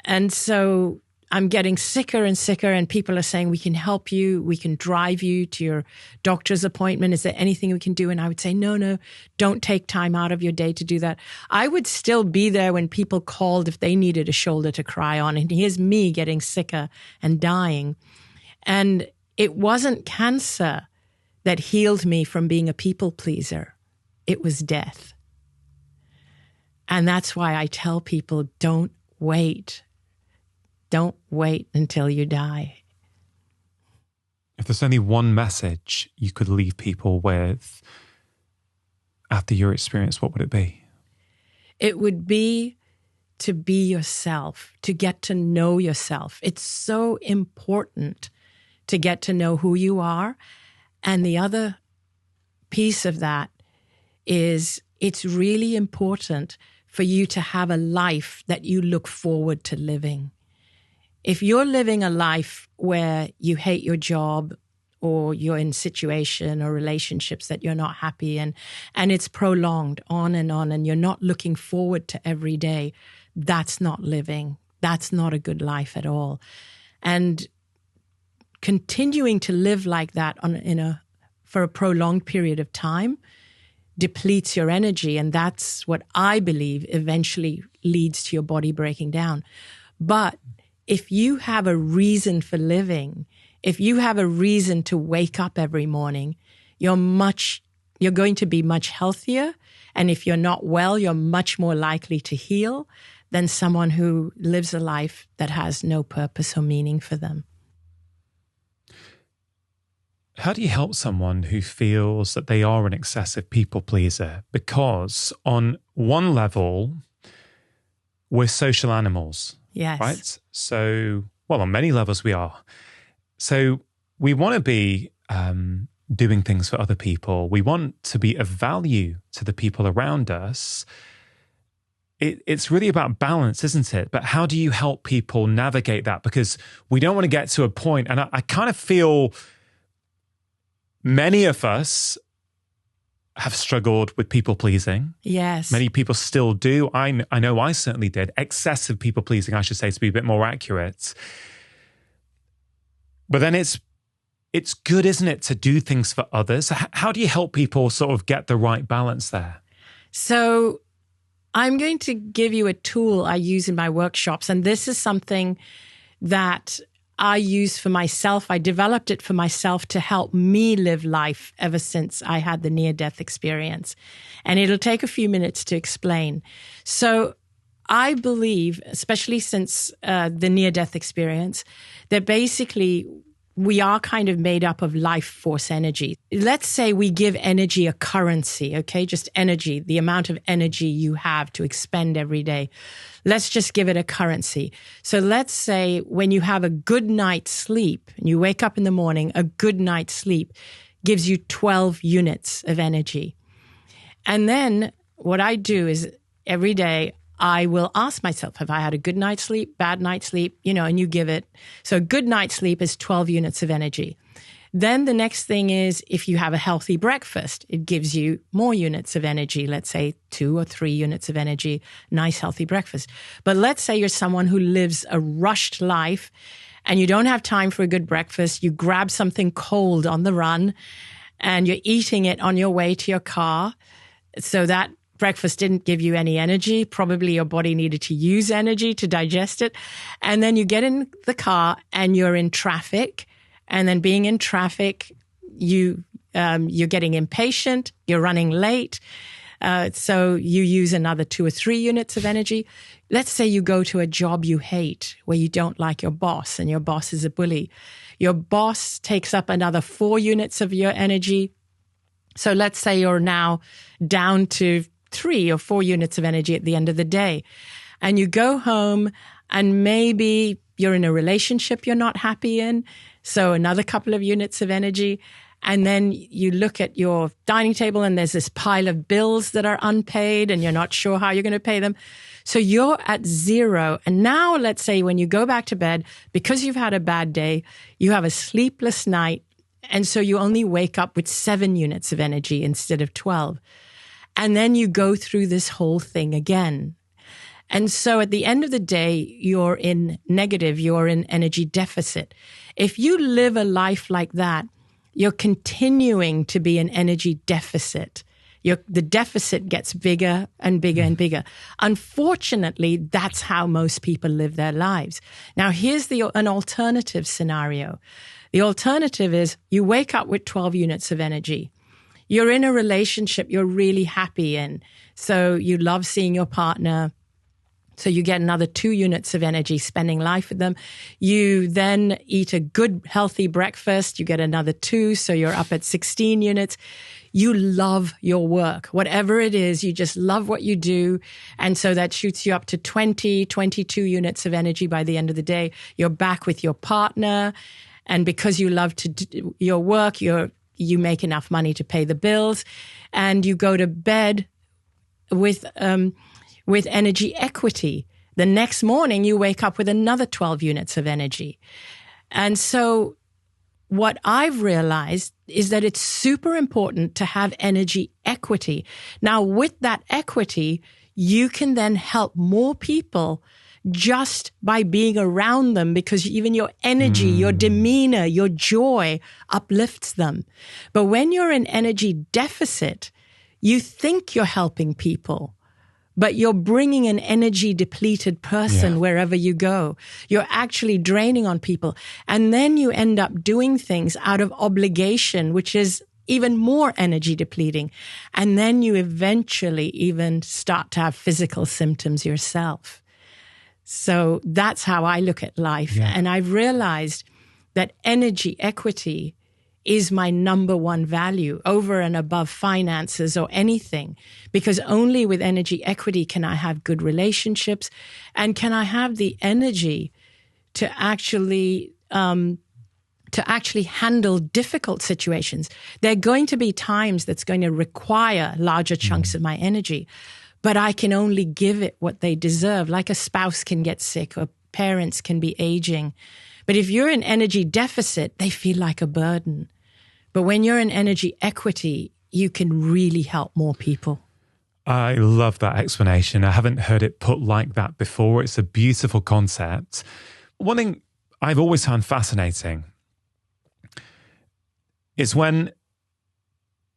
And so I'm getting sicker and sicker, and people are saying, we can help you. We can drive you to your doctor's appointment. Is there anything we can do? And I would say, no, don't take time out of your day to do that. I would still be there when people called if they needed a shoulder to cry on. And here's me getting sicker and dying. And it wasn't cancer that healed me from being a people pleaser. It was death. And that's why I tell people, don't wait. Don't wait until you die. If there's only one message you could leave people with after your experience, what would it be? It would be to be yourself, to get to know yourself. It's so important to get to know who you are. And the other piece of that is it's really important for you to have a life that you look forward to living. If you're living a life where you hate your job or you're in situation or relationships that you're not happy in, and it's prolonged on, and you're not looking forward to every day, that's not living. That's not a good life at all. And continuing to live like that for a prolonged period of time depletes your energy, and that's what I believe eventually leads to your body breaking down. But if you have a reason for living, if you have a reason to wake up every morning, you're going to be much healthier. And if you're not well, you're much more likely to heal than someone who lives a life that has no purpose or meaning for them. How do you help someone who feels that they are an excessive people pleaser? Because on one level, we're social animals. Yes. Right? So, well, on many levels we are. So we want to be doing things for other people. We want to be of value to the people around us. It's really about balance, isn't it? But how do you help people navigate that? Because we don't want to get to a point, and I kind of feel many of us have struggled with people pleasing. Yes. Many people still do. I know I certainly did. Excessive people pleasing, I should say, to be a bit more accurate. But then it's good, isn't it, to do things for others? How do you help people sort of get the right balance there? So I'm going to give you a tool I use in my workshops, and this is something that I use for myself. I developed it for myself to help me live life ever since I had the near-death experience. And it'll take a few minutes to explain. So I believe, especially since the near-death experience, that basically we are kind of made up of life force energy. Let's say we give energy a currency, okay? Just energy, the amount of energy you have to expend every day. Let's just give it a currency. So let's say when you have a good night's sleep and you wake up in the morning, a good night's sleep gives you 12 units of energy. And then what I do is every day I will ask myself, have I had a good night's sleep, bad night's sleep, and you give it. So good night's sleep is 12 units of energy. Then the next thing is if you have a healthy breakfast, it gives you more units of energy, let's say 2 or 3 units of energy, nice healthy breakfast. But let's say you're someone who lives a rushed life and you don't have time for a good breakfast. You grab something cold on the run and you're eating it on your way to your car. So that breakfast didn't give you any energy. Probably your body needed to use energy to digest it. And then you get in the car and you're in traffic. And then being in traffic, you're getting impatient, you're running late. So you use another 2 or 3 units of energy. Let's say you go to a job you hate where you don't like your boss and your boss is a bully. Your boss takes up another 4 units of your energy. So let's say you're now down to 3 or 4 units of energy at the end of the day. And you go home and maybe you're in a relationship you're not happy in. So another couple of units of energy. And then you look at your dining table and there's this pile of bills that are unpaid and you're not sure how you're going to pay them. So you're at 0. And now let's say when you go back to bed, because you've had a bad day, you have a sleepless night. And so you only wake up with 7 units of energy instead of 12. And then you go through this whole thing again. And so at the end of the day, you're in negative, you're in energy deficit. If you live a life like that, you're continuing to be in energy deficit. The deficit gets bigger and bigger and bigger. Unfortunately, that's how most people live their lives. Now, here's an alternative scenario. The alternative is you wake up with 12 units of energy. You're in a relationship you're really happy in. So you love seeing your partner. So you get another 2 units of energy spending life with them. You then eat a good, healthy breakfast. You get another 2. So you're up at 16 units. You love your work. Whatever it is, you just love what you do. And so that shoots you up to 20, 22 units of energy by the end of the day. You're back with your partner. And because you love to do your work, you make enough money to pay the bills. And you go to bed with energy equity. The next morning, you wake up with another 12 units of energy. And so what I've realized is that it's super important to have energy equity. Now, with that equity, you can then help more people just by being around them, because even your energy, your demeanor, your joy uplifts them. But when you're in energy deficit, you think you're helping people, but you're bringing an energy depleted person wherever you go. You're actually draining on people. And then you end up doing things out of obligation, which is even more energy depleting. And then you eventually even start to have physical symptoms yourself. So that's how I look at life. Yeah. And I've realized that energy equity is my number one value over and above finances or anything, because only with energy equity can I have good relationships and can I have the energy to actually handle difficult situations. There are going to be times that's going to require larger chunks of my energy, but I can only give it what they deserve. Like a spouse can get sick or parents can be aging. But if you're in energy deficit, they feel like a burden. But when you're in energy equity, you can really help more people. I love that explanation. I haven't heard it put like that before. It's a beautiful concept. One thing I've always found fascinating is when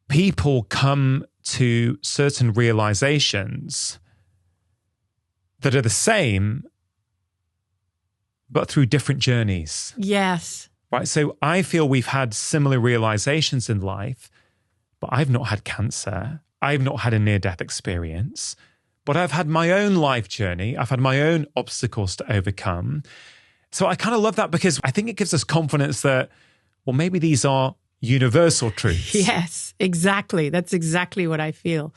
people come to certain realizations that are the same, but through different journeys. Yes. Right. So I feel we've had similar realizations in life, but I've not had cancer. I've not had a near-death experience, but I've had my own life journey. I've had my own obstacles to overcome. So I kind of love that, because I think it gives us confidence that, well, maybe these are universal truths. Yes, exactly. That's exactly what I feel.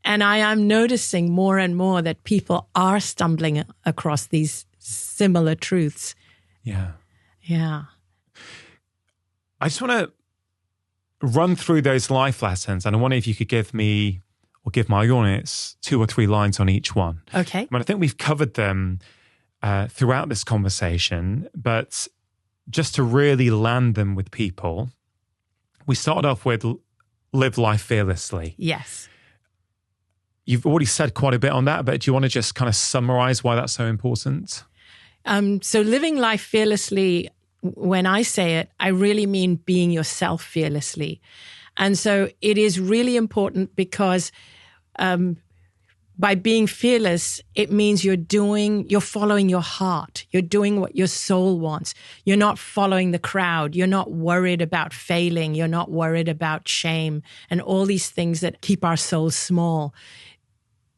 And I am noticing more and more that people are stumbling across these similar truths. Yeah. Yeah. I just want to run through those life lessons, and I wonder if you could give me, or give my audience, 2 or 3 lines on each one. Okay. I think we've covered them throughout this conversation, but just to really land them with people, we started off with live life fearlessly. Yes. You've already said quite a bit on that, but do you want to just kind of summarize why that's so important? So living life fearlessly, when I say it, I really mean being yourself fearlessly. And so it is really important because by being fearless, it means you're following your heart. You're doing what your soul wants. You're not following the crowd. You're not worried about failing. You're not worried about shame and all these things that keep our souls small.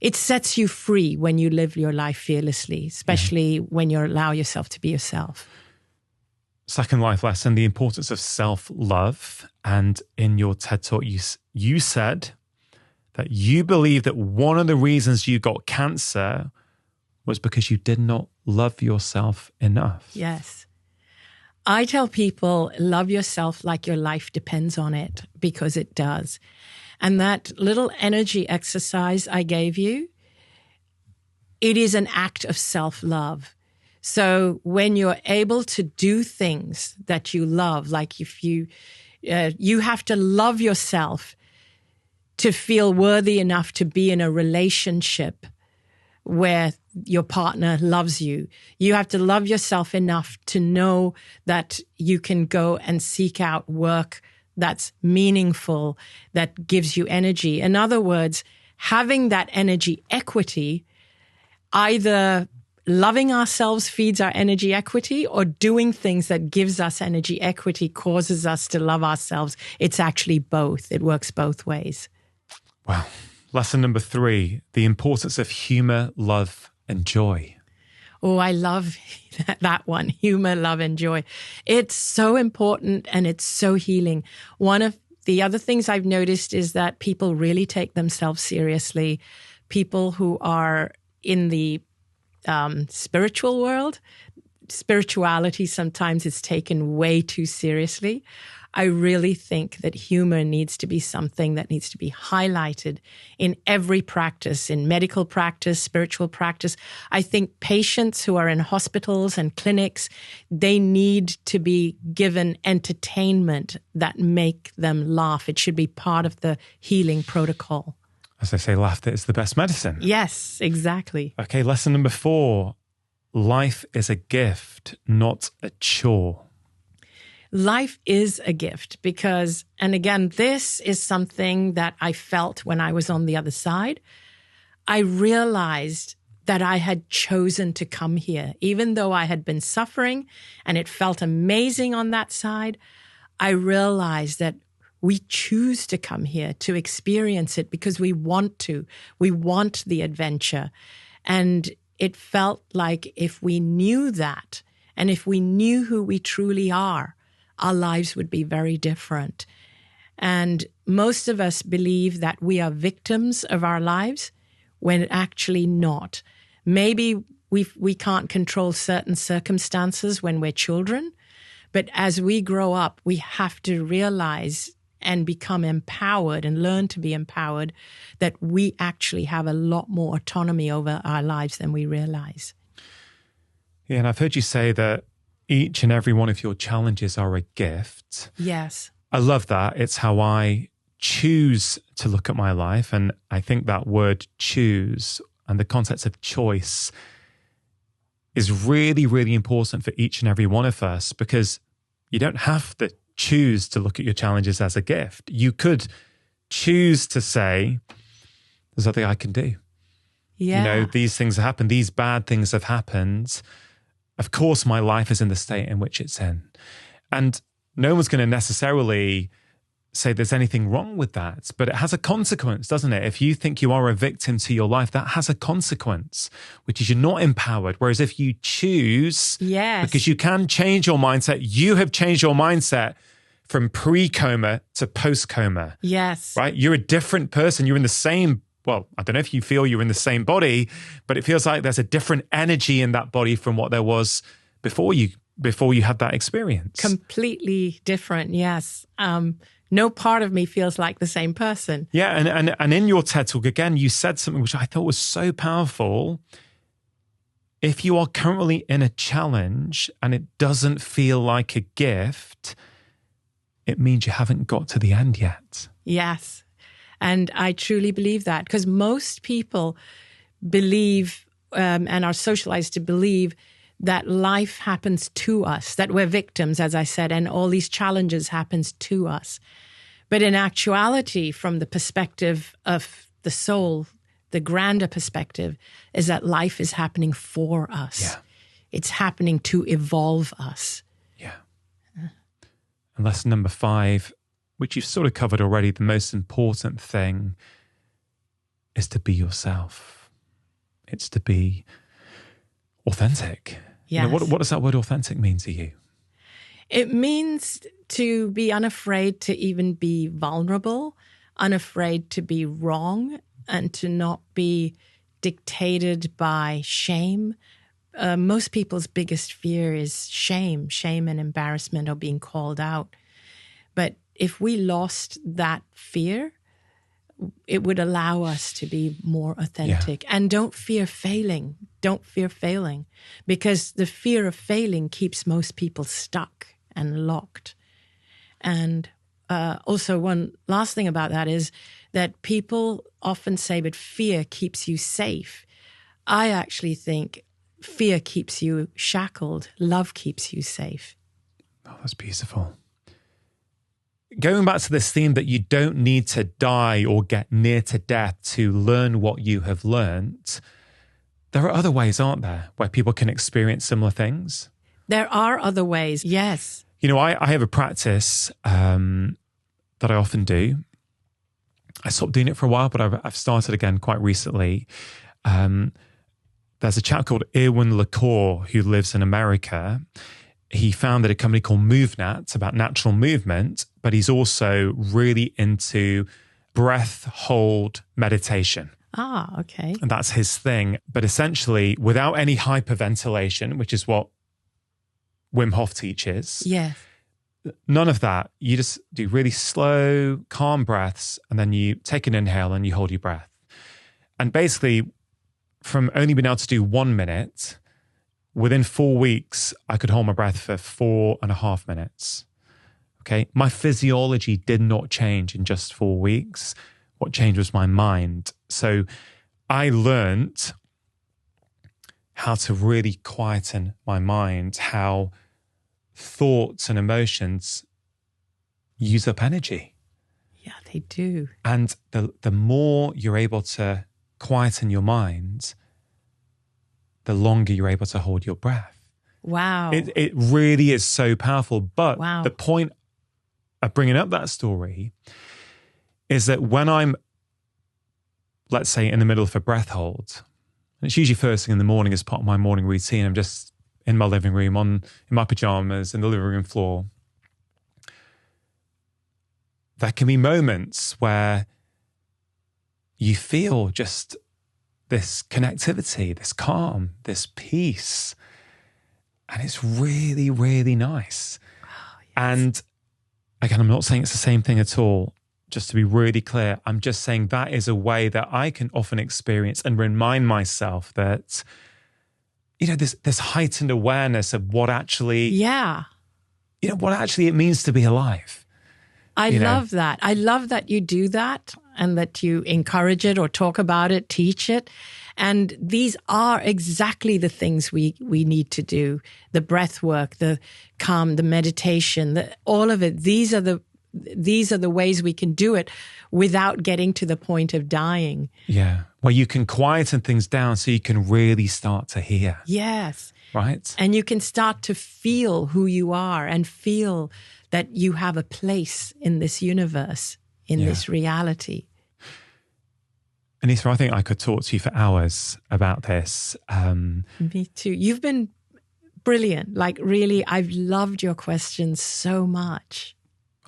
It sets you free when you live your life fearlessly, especially when you allow yourself to be yourself. Second life lesson, the importance of self-love. And in your TED Talk, you said that you believe that one of the reasons you got cancer was because you did not love yourself enough. Yes. I tell people, love yourself like your life depends on it, because it does. And that little energy exercise I gave you, it is an act of self-love. So when you're able to do things that you love, like if you have to love yourself to feel worthy enough to be in a relationship where your partner loves you. You have to love yourself enough to know that you can go and seek out work that's meaningful, that gives you energy. In other words, having that energy equity, either loving ourselves feeds our energy equity, or doing things that gives us energy equity causes us to love ourselves. It's actually both. It works both ways. Wow. Lesson number 3, the importance of humor, love, and joy. Oh, I love that one. Humor, love, and joy. It's so important and it's so healing. One of the other things I've noticed is that people really take themselves seriously. People who are in the spiritual world, spirituality sometimes is taken way too seriously. I really think that humor needs to be something that needs to be highlighted in every practice, in medical practice, spiritual practice. I think patients who are in hospitals and clinics, they need to be given entertainment that make them laugh. It should be part of the healing protocol. As they say, laughter is the best medicine. Yes, exactly. Okay, lesson number 4. Life is a gift, not a chore. Life is a gift because, and again, this is something that I felt when I was on the other side. I realized that I had chosen to come here. Even though I had been suffering and it felt amazing on that side, I realized that we choose to come here to experience it because we want to. We want the adventure. And it felt like if we knew that, and if we knew who we truly are, our lives would be very different. And most of us believe that we are victims of our lives when actually not. Maybe we can't control certain circumstances when we're children, but as we grow up, we have to realize and become empowered and learn to be empowered that we actually have a lot more autonomy over our lives than we realize. Yeah, and I've heard you say that each and every one of your challenges are a gift. Yes. I love that. It's how I choose to look at my life. And I think that word choose and the concept of choice is really, really important for each and every one of us because you don't have to choose to look at your challenges as a gift. You could choose to say, there's nothing I can do. Yeah. You know, these things happen. These bad things have happened. Of course, my life is in the state in which it's in. And no one's going to necessarily say there's anything wrong with that, but it has a consequence, doesn't it? If you think you are a victim to your life, that has a consequence, which is you're not empowered. Whereas if you choose, yes, because you can change your mindset, you have changed your mindset from pre-coma to post-coma. Yes. Right? You're a different person. You're in the same, well, I don't know if you feel you're in the same body, but it feels like there's a different energy in that body from what there was before you had that experience. Completely different, yes. No part of me feels like the same person. Yeah, and in your TED Talk, again, you said something which I thought was so powerful. If you are currently in a challenge and it doesn't feel like a gift, it means you haven't got to the end yet. Yes. And I truly believe that because most people believe and are socialized to believe that life happens to us, that we're victims, as I said, and all these challenges happens to us. But in actuality, from the perspective of the soul, the grander perspective is that life is happening for us. Yeah. It's happening to evolve us. Yeah. And lesson number 5, which you've sort of covered already, the most important thing is to be yourself. It's to be authentic. Yes. You know, what does that word authentic mean to you? It means to be unafraid to even be vulnerable, unafraid to be wrong, and to not be dictated by shame. Most people's biggest fear is shame and embarrassment or being called out. But if we lost that fear, it would allow us to be more authentic. Yeah. And don't fear failing. Don't fear failing, because the fear of failing keeps most people stuck and locked. And also one last thing about that is that people often say, but fear keeps you safe. I actually think fear keeps you shackled. Love keeps you safe. Oh, that's beautiful. Going back to this theme that you don't need to die or get near to death to learn what you have learned, there are other ways, aren't there, where people can experience similar things? There are other ways, yes. You know, I have a practice that I often do. I stopped doing it for a while, but I've started again quite recently. there's a chap called Irwin LaCour who lives in America. He founded a company called MoveNat about natural movement, but he's also really into breath hold meditation. Ah, okay. And that's his thing. But essentially, without any hyperventilation, which is what Wim Hof teaches. Yes. None of that. You just do really slow, calm breaths, and then you take an inhale and you hold your breath. And basically, from only being able to do 1 minute, within 4 weeks, I could hold my breath for 4.5 minutes. Okay. My physiology did not change in just 4 weeks. What changed was my mind. So I learned how to really quieten my mind, how thoughts and emotions use up energy. Yeah, they do. And the more you're able to quieten your mind, the longer you're able to hold your breath. Wow. It really is so powerful. But Wow. the point of bringing up that story is that when I'm, let's say, in the middle of a breath hold, and it's usually first thing in the morning as part of my morning routine, I'm just in my living room, in my pajamas, in the living room floor. There can be moments where you feel just this connectivity, this calm, this peace. And it's really, really nice. Oh, yes. And again, I'm not saying it's the same thing at all. Just to be really clear, I'm just saying that is a way that I can often experience and remind myself that, this heightened awareness of what actually, what actually it means to be alive. I love that. I love that you do that and that you encourage it or talk about it, teach it. And these are exactly the things we need to do. The breath work, the calm, the meditation, all of it. These are the ways we can do it without getting to the point of dying. Yeah. Well, you can quieten things down so you can really start to hear. Yes. Right. And you can start to feel who you are and feel that you have a place in this universe, in this reality. Anita, I think I could talk to you for hours about this. Me too. You've been brilliant. Like, really, I've loved your questions so much.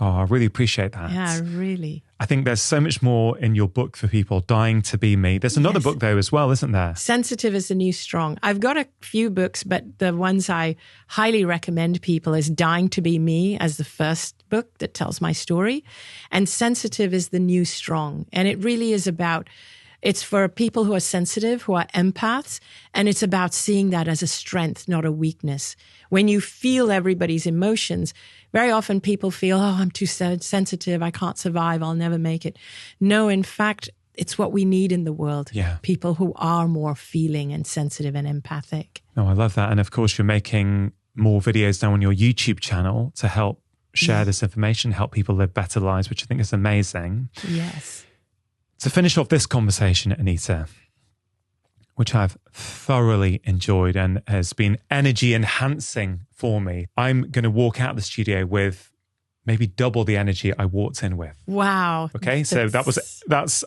Oh, I really appreciate that. Yeah, really. I think there's so much more in your book for people, Dying to Be Me. There's another book, though, as well, isn't there? Sensitive is the New Strong. I've got a few books, but the ones I highly recommend people is Dying to Be Me as the first book that tells my story. And Sensitive is the New Strong. And it really is it's for people who are sensitive, who are empaths, and it's about seeing that as a strength, not a weakness. When you feel everybody's emotions, very often people feel, oh, I'm too sensitive, I can't survive, I'll never make it. No, in fact, it's what we need in the world. Yeah. People who are more feeling and sensitive and empathic. Oh, I love that. And of course, you're making more videos now on your YouTube channel to help share this information, help people live better lives, which I think is amazing. Yes. To finish off this conversation, Anita, which I've thoroughly enjoyed and has been energy enhancing for me, I'm going to walk out of the studio with maybe double the energy I walked in with. Wow. Okay. So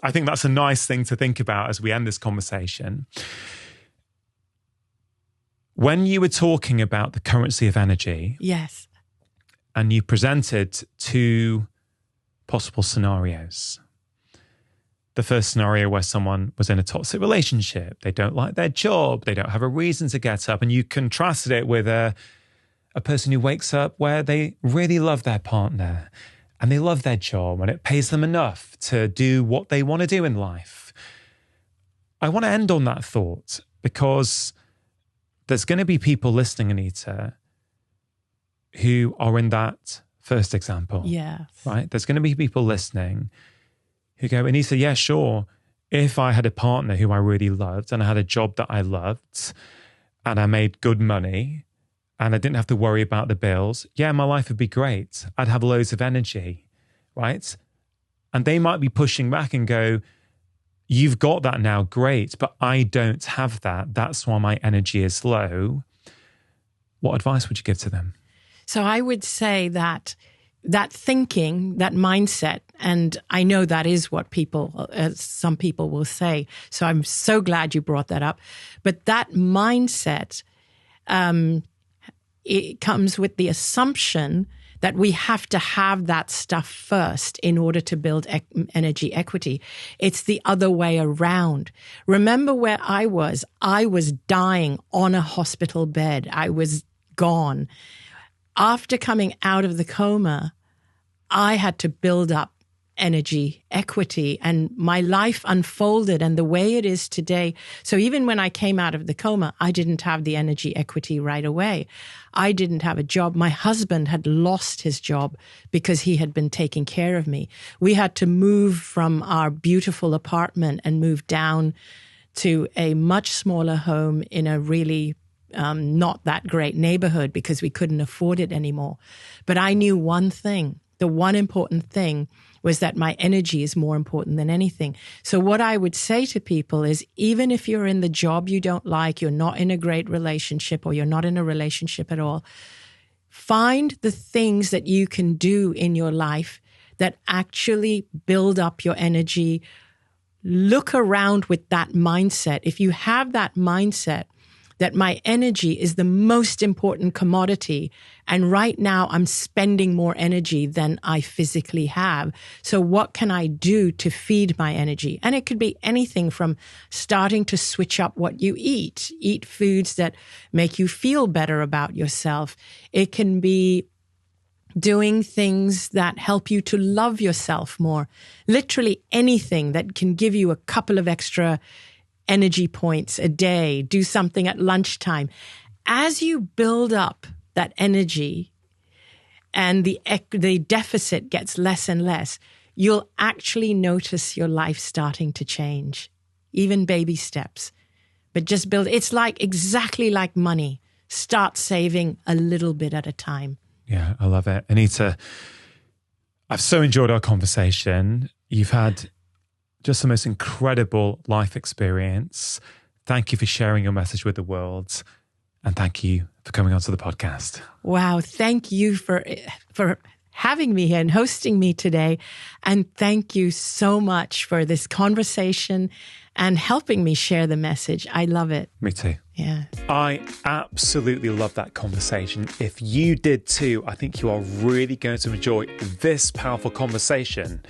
I think that's a nice thing to think about as we end this conversation. When you were talking about the currency of energy. Yes. And you presented two possible scenarios. The first scenario where someone was in a toxic relationship, they don't like their job, they don't have a reason to get up, and you contrasted it with a person who wakes up where they really love their partner and they love their job and it pays them enough to do what they want to do in life. I want to end on that thought because there's going to be people listening, Anita, who are in that first example. Yes. Right? There's going to be people listening who go, Anita, yeah, sure. If I had a partner who I really loved and I had a job that I loved and I made good money and I didn't have to worry about the bills, yeah, my life would be great. I'd have loads of energy, right? And they might be pushing back and go, you've got that now, great, but I don't have that. That's why my energy is low. What advice would you give to them? So I would say that that thinking, that mindset, and I know that is what some people will say. So I'm so glad you brought that up. But that mindset, it comes with the assumption that we have to have that stuff first in order to build energy equity. It's the other way around. Remember where I was? I was dying on a hospital bed. I was gone. After coming out of the coma, I had to build up energy equity, and my life unfolded and the way it is today. So even when I came out of the coma, I didn't have the energy equity right away. I didn't have a job. My husband had lost his job because he had been taking care of me. We had to move from our beautiful apartment and move down to a much smaller home in a really not that great neighborhood because we couldn't afford it anymore. But I knew one thing. The one important thing was that my energy is more important than anything. So what I would say to people is, even if you're in the job you don't like, you're not in a great relationship, or you're not in a relationship at all, find the things that you can do in your life that actually build up your energy. Look around with that mindset. If you have that mindset that my energy is the most important commodity, and right now I'm spending more energy than I physically have. So what can I do to feed my energy? And it could be anything from starting to switch up what you eat. Eat foods that make you feel better about yourself. It can be doing things that help you to love yourself more. Literally anything that can give you a couple of extra energy points a day. Do something at lunchtime. As you build up that energy and the deficit gets less and less, you'll actually notice your life starting to change, even baby steps. But just build. It's exactly like money. Start saving a little bit at a time. Yeah, I love it. Anita, I've so enjoyed our conversation. You've had just the most incredible life experience. Thank you for sharing your message with the world. And thank you for coming onto the podcast. Wow. Thank you for having me here and hosting me today. And thank you so much for this conversation and helping me share the message. I love it. Me too. Yeah. I absolutely love that conversation. If you did too, I think you are really going to enjoy this powerful conversation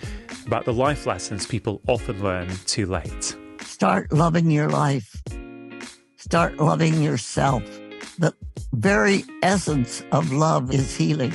about the life lessons people often learn too late. Start loving your life. Start loving yourself. The very essence of love is healing.